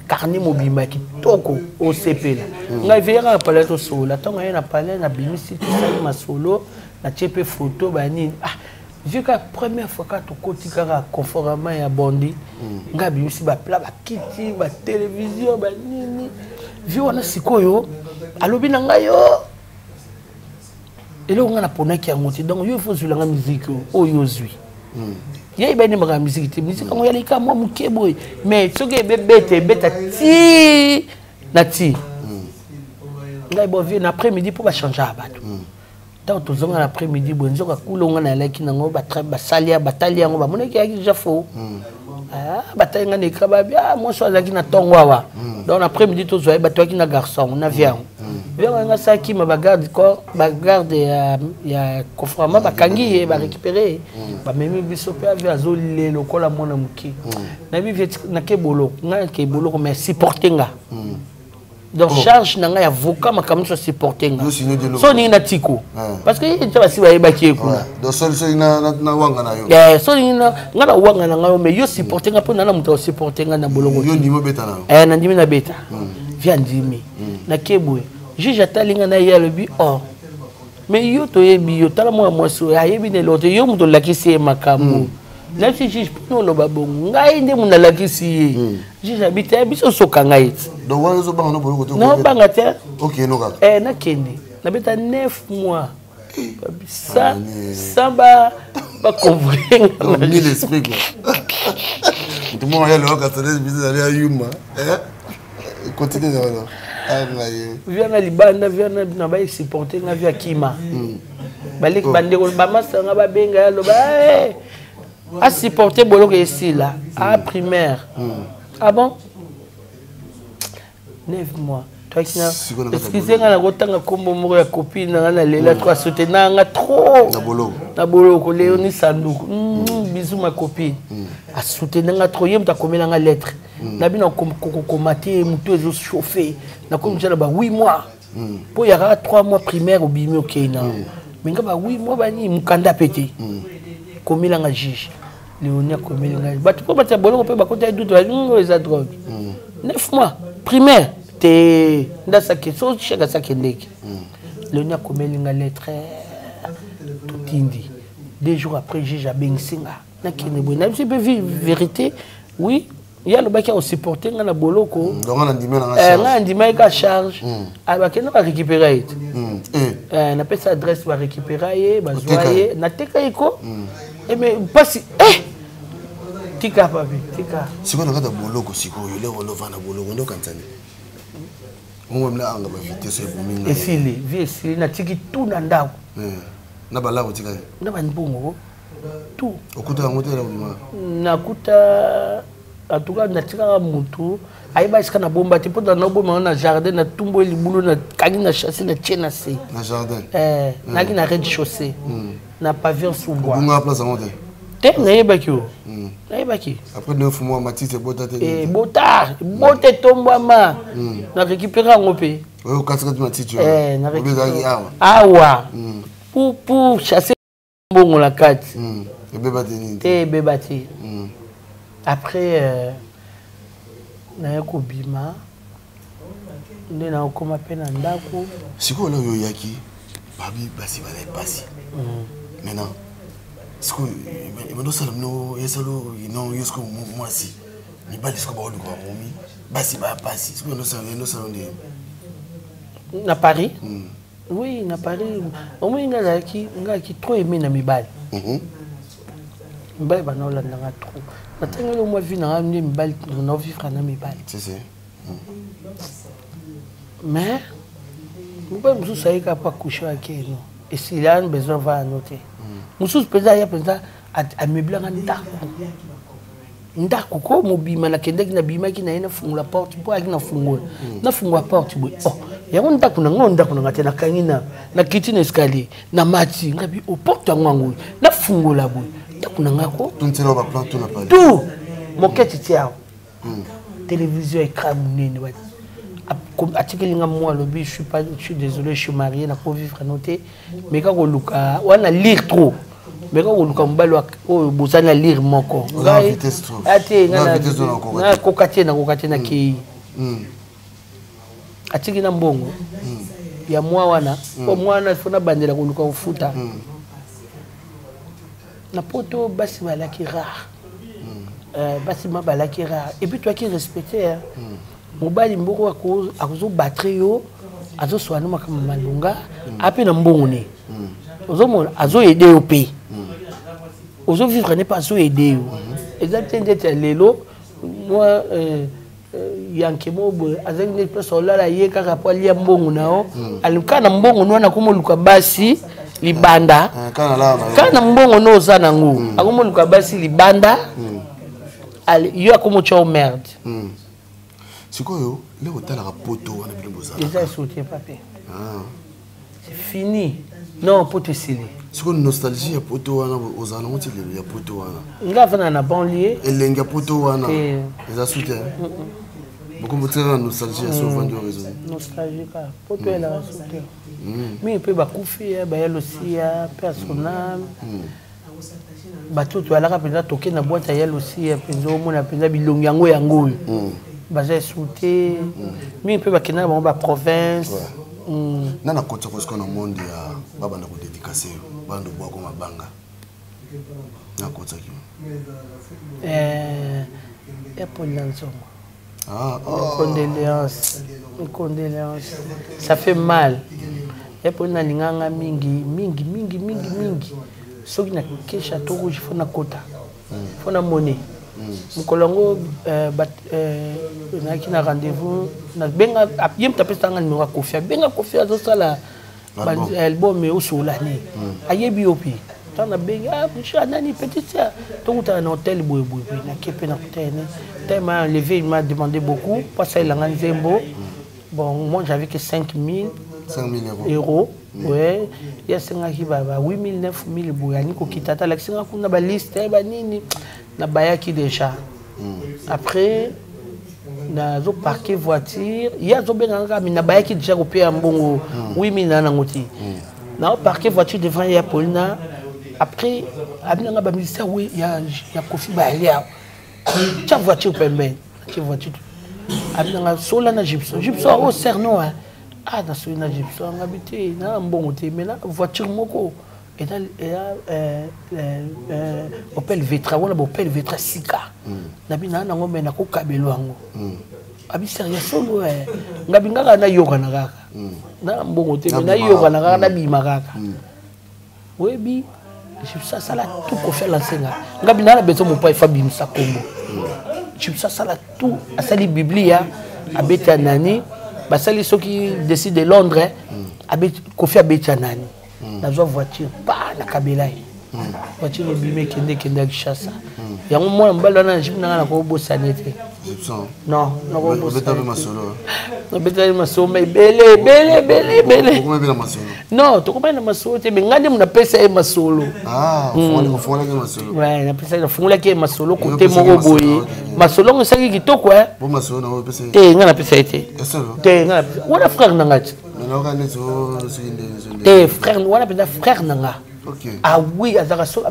carnet mobima kitoko au CP ngai vera pala to solo tango yana pala na bimisi to sali masolo na chepe photo bani vu que la première fois que tu côté kara conformément ya bondi ngai bimisi ba pla ba kiti ba télévision ba nini vu on a sikoyo alobi na ngai yo Et là, on a pona qui a monté. Donc, il faut sur la musique. Oh, yozui. Il y a une musique. Musique, on y a les cas, moi, boy. Mais ce qui est bête, ti. Nati. Là, il y a un après-midi pour changer à battre. Tant que vous avez l'après-midi, vous avez un coup, on a l'air qui n'a pas bataille, bataille, on va monter qui a déjà faux. Ah, bataille, on a des crabes, moi, je suis là qui n'a pas tonga. Donc, l'après-midi, tous vous avez battu qui n'a garçon, on a viande. On a ça qui m'a bagarde, bagarde, il y a conformément, bakangi, va récupérer. Même bisopé avait azolé le col à mon amouki. N'a vu n'a que bolo, mais supporter. Donc charge n'a avocat ma comme ça supporter. So ni na tiko. Parce que tu vas si va baki kuna. Donc so na wanga na yo. So ni na ngala wanga na ngayo mais yo supporter nga pona na muto supporter nga na bolongo. Yo ndimo beta na. Na ndimi na beta. Via ndimi. Na kebwe. Juge atalinga na ya le bi oh. Mais yo to yebi yo tala mo so ya yebi ne lote yo muto lakisi makambo. Là si juge pour no babongo ngai nde muna lakisi ye. Juge habite biso soka ngai. Donc on zo banga no boloko to. Non banga te. OK no ka. Na kende. Na beta 9 mois. Ça ça ba comprendre. Ni l'esprit quoi. Tout le monde a le ka ça des bizarre ya yuma. Continue alors. Viens à Libanda, viens à ba supporter na via Kima. Balik bande ko ba masanga ba benga lo ba a supporter boloko ici là à primaire. Ah bon? 9 mois. Toi qui na excusez-moi na rotanga kombo moko ya copine na lela toi soutenir nga trop. Na boloko Léonie Sanduku. Bisous ma copine. A soutenir nga trop yem ta komela nga lettre. Na bino komaté muto ezo chauffer. Na comme ça ba 8 mois. Pour y a 3 mois primaire au bimi au Kenya. Mais nga ba 8 mois bani mukanda pété. Komela nga juge. Léonie komela nga. Ba tu peux battre boloko pe ba kota doute les drogue. 9 mois primaire. Te ndasa ke so chaka sakendeki. Léonie komela nga lettre tout indi. 2 jours après juge a bensinga. Na kene bo na vérité. Oui. Il y a le bac qui supporté dans la boloko. Donc on a dit mais charge. Ah bah que nous va récupérer. On appelle ça adresse va récupérer, va zoyer, na teka iko. Et mais pas si tika papi, tika. Si on regarde boloko siko, il est relevant na boloko ndo kantani. On va mla anga ba vitesse e bominga. Et si les vie si na tiki tout na ndako. Na bala ko tika. Na ba mbongo. Tout. Okuta ngote la bima. Na kuta en tout cas natika mutu aiba iska na bomba tipo na bomba na jardin na tumbo libulu na kangi na chasser na tchena se na jardin na ki na rez-de-chaussée na pavillon sous bois bunga place amonte te na yebaki o na yebaki après 9 mois matite bota te bota bote tombama na récupérer ngo pe o kasika tu matite na récupérer awa pour chasser bongo la carte et bebati après na ko bima ndena ko mapena ndako siko lo yaki babi basi bale pasi maintenant siko mendo sala no yesalo no yesko mwasi ni bali siko ba oluko momi basi ba pasi siko no sala ndi na Paris oui na Paris au moins ngaki trop aimé na mibali mibali ba na landa nga trop natanga le moi vie na mibali mibali na vivre na mibali c'est mais mibali musu saika pas coucher avec nous et s'il a besoin va noter musu pesa ya pesa a meubler ndako ko mobima na kendeki na bima ki na ina fungula porte po akina fungula na fungula porte bo oh yango ndako na ngonda kuna ngate na kangina na kitchen escalier na mati ngabi o porte ngwangu na fungula bo ndako na ngako tuntela ba plan tout na pas tout moquette tiao télévision écran nini wa article nga moi lobi je suis désolé je suis marié na ko vivre noter mais quand luka wana lire trop mais quand on compare au bosana lire moko ate na kokate na ki atiki na mbongo ya mwa wana o mwana fona bandela ko luka ufuta na poto basi balaki rare basi mabalaki rare et puis toi qui respecter mobali mboko akozo battre yo azo soigner makama malunga ape na mbongo ne ozomona azo aider au pays ozo vivre n'est pas azo aider exactement lelo moi yankemo bo azali ne place olala ye kaka po lia mbongo nao aluka na mbongo no na komoluka basi libanda kana mbongo no za nango akomoluka basi libanda yo akomo cho merde sikoyo le hôtel a poto wana bilombo za déjà soutien papier c'est fini non poto sili sikoyo nostalgie ya poto wana ozana moti le ya poto wana nga vana na banlieue elenga poto wana eza soutien beaucoup de nostalgie à sauver de raison nostalgie ka poto elle a soutien mais peut ba koufi ba yelo sia personnel batutu alaka penza toke na boîte yelo sia penzo mona penza bilongi yango yango baza souté mais peut ba kena ba province nana kotsa ko skona monde ya baba na ko dédicacer bando bwa ko mabanga na kotsa ki et pour l'ensemble. Condoléances. Condoléances. Ça fait mal. Et pour na linganga mingi. Ce qui na kesha to rouge faut na kota. Faut na monnaie. Mukolongo na kina rendez-vous na benga yem tapesa nga numéro Kofi. Benga Kofi azo sala album e usolani. Ayebi opi. Na benga nani petit ça tout un hôtel boy na kepe na hôtel tellement levé il m'a demandé beaucoup parce qu'il a un zembo bon moi j'avais que 5 000 euros ouais il y a 5 qui va 8 000 9 000 boyani ko kitata la singa kuna ba liste ba nini na bayaki déjà après na zo parquer voiture il y a zo benga na bayaki déjà ko payer mbongo 8 000 na ngoti na parquer voiture devant ya Polina. Après, il y a ministère oui, il y a Kofi Balia. Tu as voiture pembe, tu voiture. Il y a sola na gypsum. Gypsum au cerno hein. Ah na sola na gypsum, on habité na bon côté mais là voiture moko. Et là Opel Vectra, on a Opel Vectra Sika. Na bina na ngombe na ko kabelo ngo. Abi sérieux solo hein. Ngabinga na yoga na kaka. Na bon côté mais na yoga na kaka na bima kaka. Oui bi ça là tout qu'on fait l'enseignement ngabina na beto mon père Fabien Sakombo ça là tout à sali biblia abeta nani basali ceux qui décident de Londres abet kofi abeta nani na voiture pas na kabelai voiture bimé kende Kinshasa yango moi mbala na jimna na ko bosanete non non ko bosanete no beta masolo mais belé non to ko na masolo te ngande muna pesa e masolo fongolaki masolo ouais na pesa fongolaki masolo côté moko boye masolo ngosaki kitoko hein bo masolo na pesa te ngana pesa ete te ngana wala frère nangati te frère wala pesa frère nanga ah oui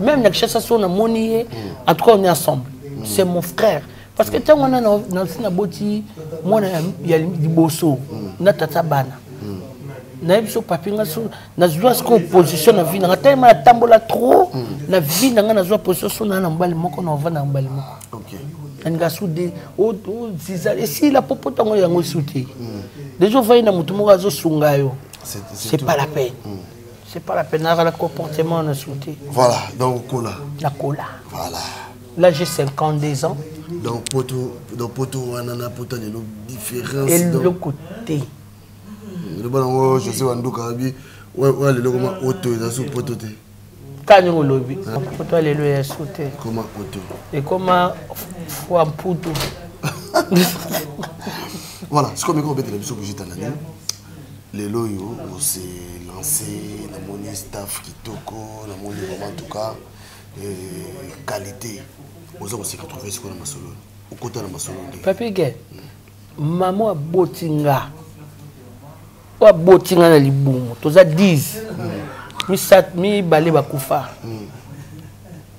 même na Kinshasa so na moni en tout cas on est ensemble c'est mon frère parce que tant on a na boti moi ya liboso na tata bana na biso papi nga so na zwa ko position na vie na tellement tambola trop na vie na nga na zwa position na mbali moko na vana mbali moko OK nga soudé o ziza et si la popota ngo yango soute déjà va na mutu moko azo sunga yo c'est pas la peine c'est pas la peine le comportement na soute voilà donc cola la cola voilà là j'ai 52 ans donc poto wanana poto les différences et le côté le bon je sais wanduka bi ouais le comment auto ça sous poto te kani ngolobi poto lelo ya soute comment auto et comment foi mputu voilà c'est comme on peut la biso bujita nani lelo yo on s'est lancé na moni staff kitoko na moni vraiment en tout cas qualité aux hommes qui trouver ce qu'on a masolo au côté de masolo papi ge maman botinga wa botinga na libumu toza 10 mi balé bakufa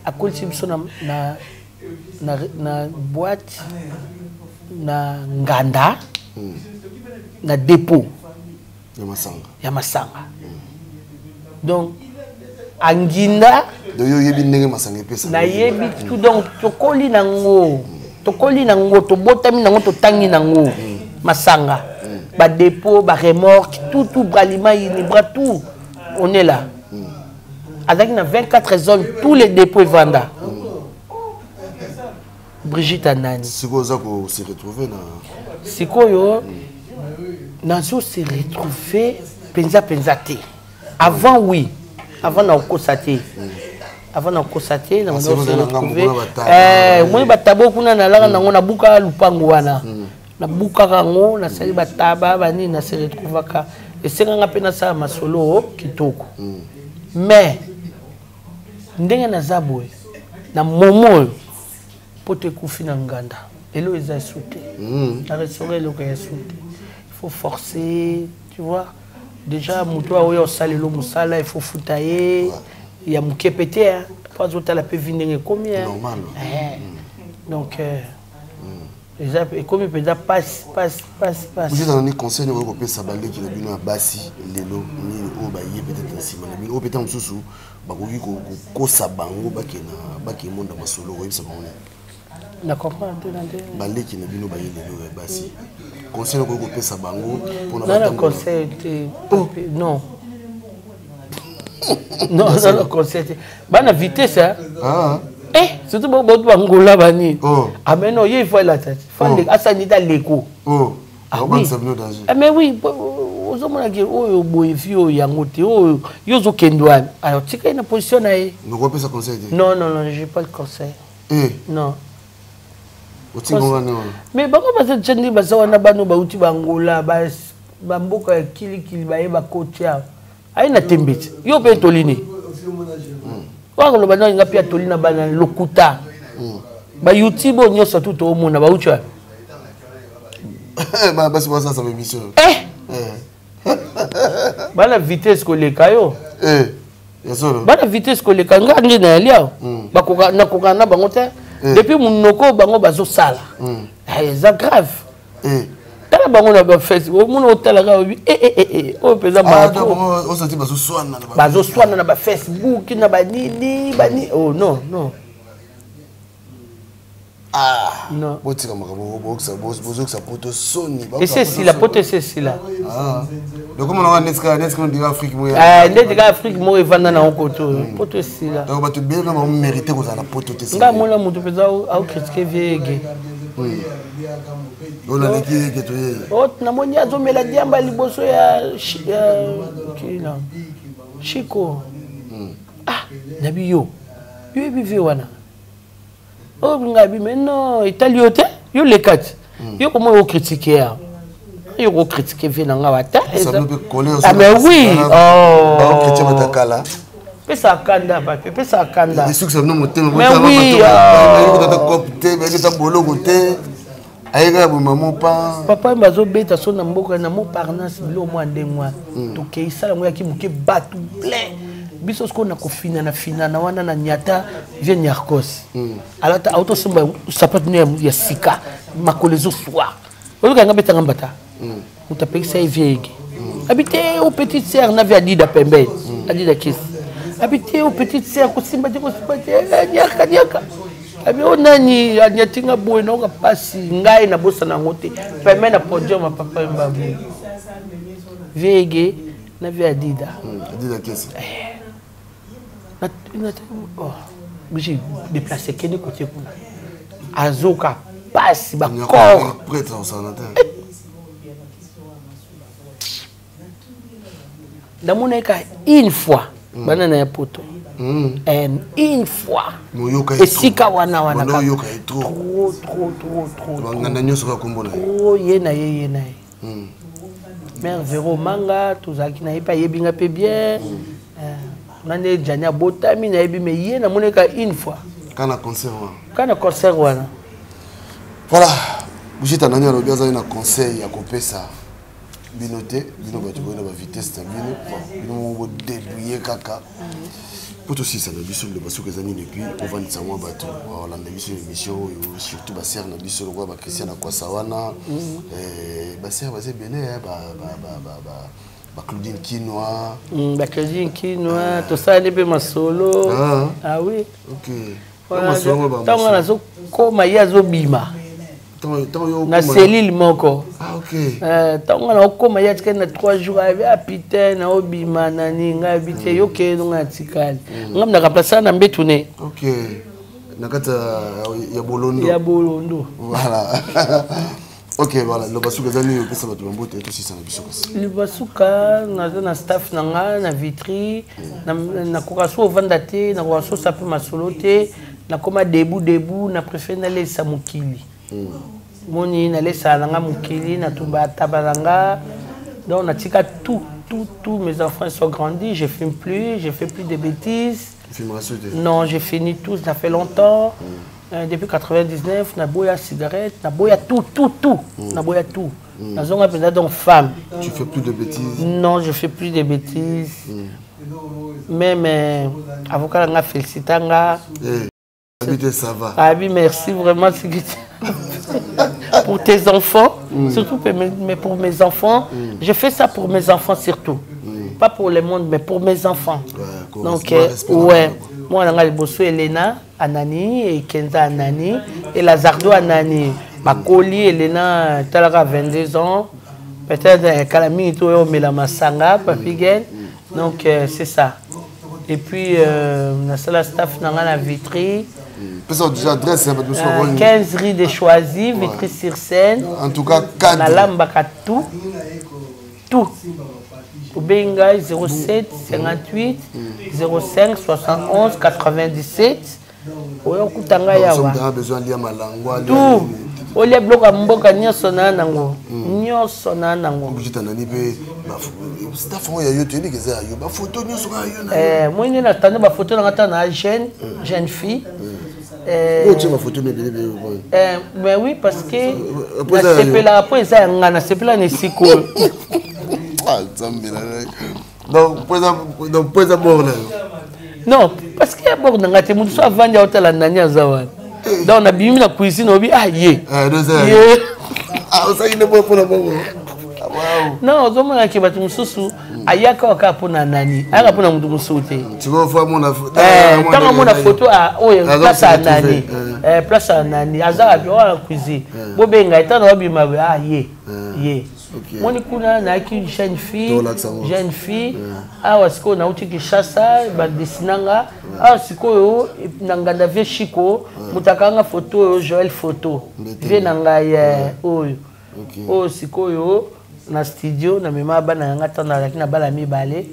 akolisi biso na boîte na nganda na dépôt ya masanga donc anginda do yo yebi ndenge masanga pesa na yebi tout donc tokoli nango to botami nango to tangi nango masanga dépôt, remorque, tout, bralima, bras, tout. On est là. Avec 24 zones, tous les dépôts vendent. Brigitte Anani. C'est quoi ça qu'on s'est retrouvé là? C'est quoi Nazo s'est retrouvé penza. Avant oui, avant na constaté. Avant na constaté, na s'est retrouvé. Moi batabo kuna na langa na buka lupango wana. Na buka rango na sali bataba bani na s'est retrouvé ka. Et c'est nga pena sa masolo kitoko. Mais ndenge na zabwe na momo pote kufi na nganda. Elo eza sauté. La restaurer le que sauté. Il faut forcer, tu vois. Déjà mutoa oyo salelo musala, il faut foutailler. Il y a muke pété hein. Pas autant la peut venir combien. Normal. Donc et comme il peut dire passe. Vous êtes dans les conseils de Europe ça balé qui na bino basi lelo ni o ba yé peut-être nsima na bino o peut-être mususu ba ko sabango ba ke monde masolo o yebisa bango. Na comprendre balé qui na bino ba yé lelo basi. Conseil de Europe ça bango pour na le conseil non. Non, le conseil bana vitesse hein. Surtout pour Angola bani. Ah mais non, il faut la tête. Faut asanita leko. Ah oui. Mais oui, aux hommes là qui oh boyfio yangote oh yozo kendwan. Alors tu as une position là. Nous repère ça conseil. Non, j'ai pas le conseil. Non. Mais bako basa tchendi basa wana bano ba uti Angola ba mboka kili ba yeba kotia. Aina tembeti. Yo pe tolini. Quand on a un peu de temps, on lokuta. Ba YouTube on y a surtout tout le monde ba ucha. Bah c'est pas ça ça émission. Ba la vitesse ko le kayo. Yasolo. Ba la vitesse ko le kanga ngi na lia. Ba ko na ko na bango te. Depuis munoko bango bazo sala. C'est grave. Tala bango na ba Facebook, mon hôtel ga obi o peza ba o senti bazo swana na ba Facebook na ba nini oh non. Non. Botika makabo boxa bozoxa poto soni ba. Et c'est si la poto c'est si là. Donc comment on va neska on Afrique mo. Ndeka Afrique mo evanda na okoto. Poto si là. Donc ba tu bien na mériter ko za la poto te. Nga mona mutu peza au critiquer viege. On a dit que tu es. Oh, na moni azomela diamba liboso ya kila. Chico. Nabiyo. Yo bivi wana. Oh, ngabi mais non, italiote, yo le kat. Yo comment yo critiquer. Yo critiquer vina ngawata. Ça peut coller. Ah mais oui. Oh, chrétien matakala. Pesa kanda papi, pesa kanda. Et que ça nous monter mais oui. Papa mbazo beta so na mboka na mo parnas bilo mo ndengwa to ke sala ngo yaki muke batu plein biso sko na kofina na wana na nyata vient nyarkos alata auto simba sapat ne ya sika makolezo soir oluka nga beta ngambata utapekisa viege habité au petite sœur na via dida pembe adida kiss habité au petite sœur ko simba nyaka abi onani anyatinga boy na pasi ngai na bosa na ngote peme na podium papa mbabu vege na via dida kesi na bishi déplacer kene côté kuna azoka pasi ba corps prêtre en sanitaire damoneka une fois banana ya poto une fois et si kawana trop yena mère Véro manga tozaki na yepa yebinga pe bien nane jania botami na yebi mais yena moneka une fois kana concert wana voilà bujita nani alobi azali na conseil ya kopesa binote bino bato bona ba vitesse ta bino bo débrouiller kaka pour aussi ça na biso le baso que zani depuis on va ndisa mwa bato wala na biso émission surtout ba sœur na biso le ba Christian kwa sawana ba sœur ba bene ba Claudine Kinoa to ça ne peut masolo oui OK voilà so koma yazo bima Na cellule moko. Ah ok. Tant on a okoma ya tika na 3 jours avec apite na obima na ninga habité yo ke nga tikali. Ngam na kaplasa na mbetune. Ok. Nakata ya Bolondo. Ya Bolondo. Voilà. Ok, voilà. Le basuka zani pesa batu bambote et aussi ça na biso kasi. Le basuka na staff nanga na vitri na kokaso vandate na kokaso sape masolote na koma debout na préféré na lesa mukili. Moni na lesa nanga mukili na tumba tabalanga. Donc na tika tout mes enfants sont grandis, je fume plus, je fais plus de bêtises. Non, j'ai fini tout, ça fait longtemps. Depuis 99, na boya cigarette, na boya tout. Na boya tout. Na zonga penda donc femme. Tu fais plus de bêtises? Non, je fais plus de bêtises. Même avocat nga félicitanga. Ça va. Ah oui, merci vraiment pour tes enfants, surtout mais pour mes enfants. Je fais ça pour mes enfants surtout. Pas pour le monde, mais pour mes enfants. Donc, ouais. Moi, on a le bosso Elena Anani et Kenza Anani et Lazardo Anani. Ma colis Elena, elle a 22 ans. Peut-être Kalami et Mela Masanga, Papigen. Donc, c'est ça. Et puis, on a la staff dans la vitrie. 15 rue de Choisy, vitrie sur scène. En tout cas, 4. Na lambaka tout. Benga 07 58 05 71 97. Oyo kutanga yawa. On a besoin de malangwa. Tout. Olia bloka mboka nyoso na nango. Nyoso na nango. Bujita nani pe staff ya yo teni keza yo ba photo nyoso ka yo na. Moi ni na tande ba photo na ngata na jeune fille. Tu ma photo mais oui parce que na sepela après ça ngana sepela ne siko. Donc, non, parce qu'il y a beaucoup de gens qui sont avant de faire la nania zawan. Donc, on a bien mis la cuisine, on a dit, ah, yé. Non, on a dit que tu sousou, ayaka waka pour na nani, ayaka pour na mutu musoute. Tu vois voir mon quand on a photo à place à nani, place à nani, azara bien la cuisine. Bobenga étant dans bima ah yé. Moi ni kuna na ki jeune fille, ah wasiko na uti Kinshasa ba desinanga, ah siko yo nanganda ve chiko, mutakanga photo yo Joël photo. Ve nanga ya oyo. Oh siko yo na studio na mema bana ngata na lakini bala mibale.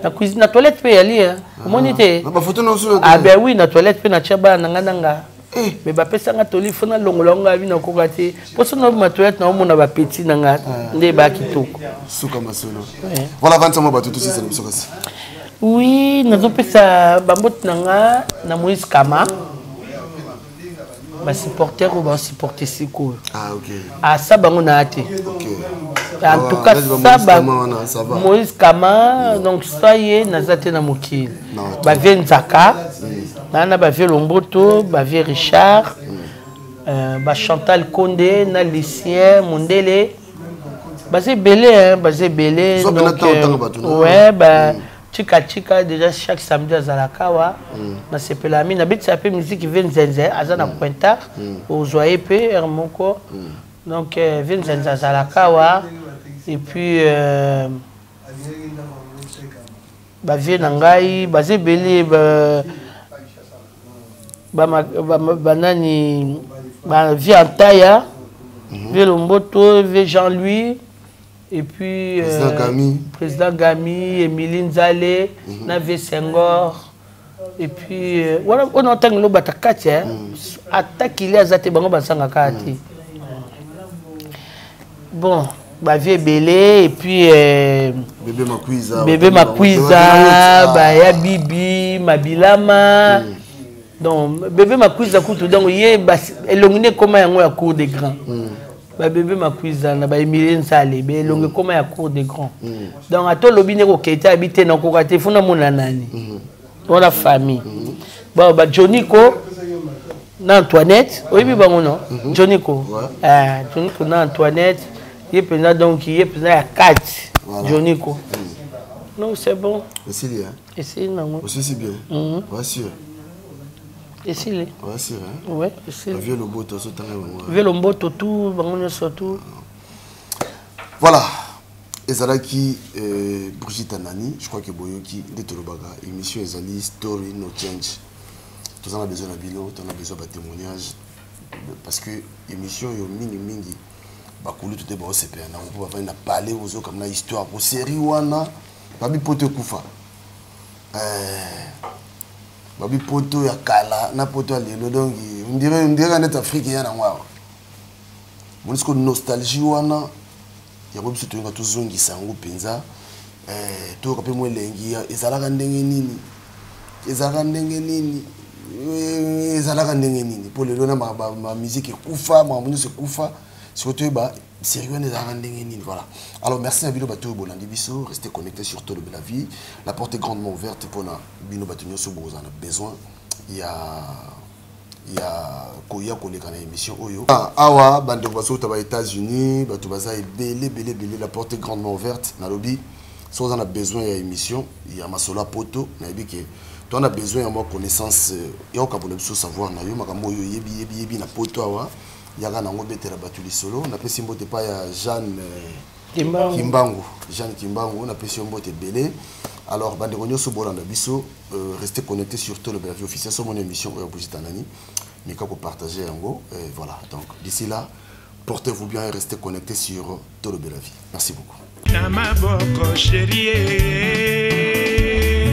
Na cuisine na toilette pe yali hein. Comment te? Ba photo na solo. Ah ben oui na toilette pe na chaba nanga. Mais ba pesa nga toli fona longolonga bi na kokati. Poso na ma toilette na omona ba petit nanga nde ba kitoko. Suka masolo. Voilà 25 mois ba tout ça na biso kasi. Oui, nazo pesa bambot nanga na Moïse Kama. Ba supporter ou ba supporter siko. Ah OK. Ah ça bango na ate. OK. En tout cas ça va. Moïse Kama donc ça y est nazate na mokili. Ba Venzaka. Nana ba vie Lomboto, ba vie Richard. Ba Chantal Condé, na Lucien Mondele. Ba c'est belé hein, ba c'est belé donc ouais ba Chika déjà chaque samedi à Zalakawa na sepelami na bit sape musique Vinzenze azana Pointa au Joyeux P Hermoko donc Vinzenze à Zalakawa et puis ba vie nangai ba c'est belé ba nani ba vie Antaya vie Lomboto vie Jean-Louis. Et puis, Président Gami, Émilie Nzale, Navé Senghor. Et puis, on entend que l'on attaque il y a Zate Bango Bansangakati. Bon, Bavé Belé, et puis Bébé Makwiza, Baya Bibi, Mabilama. Donc, Bébé Makwiza, donc, il est éliminé comme un cours des grands. Ba bébé Makwiza na ba Emilien Sale be longue comme ya cour des grands. Donc à to lobine ko kete habiter na ko kate funa mona nani. Dans la famille. Bon ba Joniko na Antoinette, oyibi bango non. Joniko. Joniko na Antoinette, il est donc il est à 4. Joniko. Non, c'est bon. Aussi bien. Et c'est non. Aussi c'est bien. Bien sûr. Et si les. Ouais, c'est vrai. Ouais, c'est. Vieux le beau, tout ça. Vieux le beau, tout, surtout. Voilà. Ezalaki Brigitte Anani, je crois que Boyoki, de Tolobaga, émission Ezali, Story No Change. Tous en a besoin de bilo, tous en a besoin de témoignages. Parce que l'émission, il y a mingi. Bakulu tout est bon, c'est bien. On va parler aux autres comme la histoire. Pour série wana, babi poto kufa. Babi poto ya kala, na poto lelo donc on dirait en africain na ngwa. Mon ce nostalgie wana. Il y a beaucoup de choses qui sont en train de se faire. Ezalaka ndenge nini pour le donner ma musique kufa ma musique kufa surtout sérieux ezalaka ndenge nini. Voilà. Alors merci à Bino Bato Bolandi Biso, restez connectés sur Tolo Bela Vie. La porte est grandement ouverte pour Bino Bato Nyoso vous en a besoin. Il y a Koya Koleka na émission Oyo. Awa bande baso aux États-Unis, bato baza belé la porte est grandement ouverte na lobby. Si on a besoin d'une émission, il y a Masola Poto, na yebi que toi on a besoin de connaissance et on capable de savoir na yo makambo yo yebi na poto awa. Il y a un ngo betela batuli solo, on appelle simbote pas ya Jeanne Kimbangu. Jeanne Kimbangu, on appelle simbote belé. Alors, restez connectés sur Tolo Bela Vie officiel sur mon émission Brigitte Anani. Mais quand vous partagez en gros, voilà. Donc, d'ici là, portez-vous bien et restez connectés sur Tolo Bela Vie. Merci beaucoup.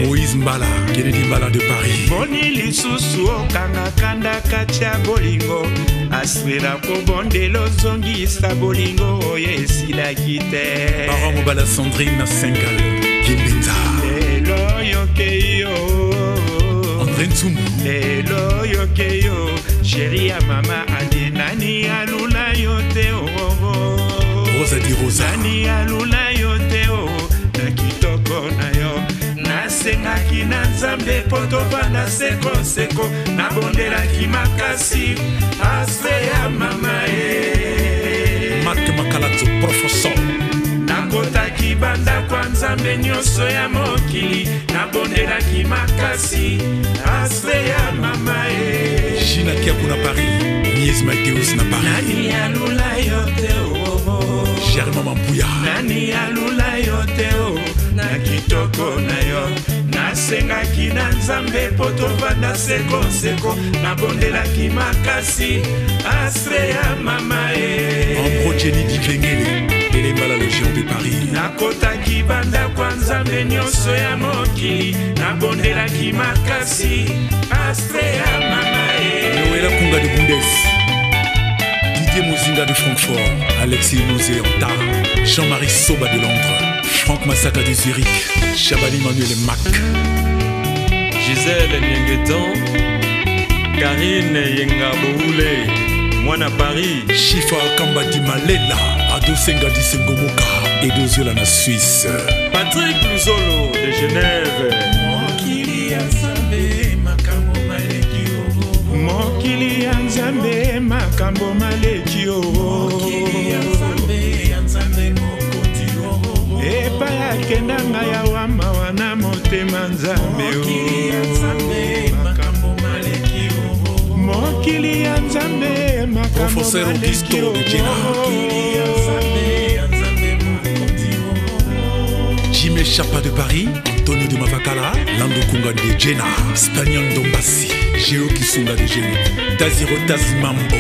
Moïse Mbala, Kennedy Mbala de Paris. Boni lisusu okanga kanda katia bolingo. Aswera ko bondelo zongisa bolingo oyesila kite. Baron Mbala Sandrine Sengal, Kimbinza. Lelo yokeyo. André Nsumu. Lelo yokeyo. Chérie ya mama adenani alula yote o. Rosa di Rosa. Nani alula yote o. Nakitoko na yo. Nasengaki na nzambe po tovanda sekoseko nabondelaki makasi ase ya mama e Mak Makalato professeur nakotaki banda kwa nzambe nyonso ya mokili nabondelaki makasi ase ya mama e Gina Kiakou na Paris Nies Mateus na Paris nani alula yote o Germain Mampuya nani alula yote o nakitoko na yo nasengaki na nzambe po tovanda sekoseko nabondelaki makasi ase ya mama e Ambrogeni Dikengele Elembala Légion de Paris nakotaki banda kwa nzambe nyonso ya mokili nabondelaki makasi ase ya mama e Noëlla Kunga de Bundes Didier Mozinga de Francfort Alexis Mouzeanta Jean-Marie Soba de Londres Franck Massaka de Zurich Chabali Manuel Mac Gisèle Nyengetan Karine Yengaboule Mwana Paris Chifa Kamba di Malela Ado Senga di Sengomoka Edo Zola na Suisse Patrick Luzolo de Genève Mokili ya Nzambe makambo maleki o Mokili ya Nzambe makambo maleki o Mokili ya Nzambe mokonzi o Epa ya kendanga ya wama wana motema Nzambe o Mokili ya Nzambe makambo maleki o Mokili ya Nzambe makambo maleki o Mokili ya Nzambe mokonzi o Jimé Chapa de Paris Antonio de Mavakala Lando Kunga de Jenna Spagnon Dombassi Géo Kisunga de Génie Taziro Tazimambo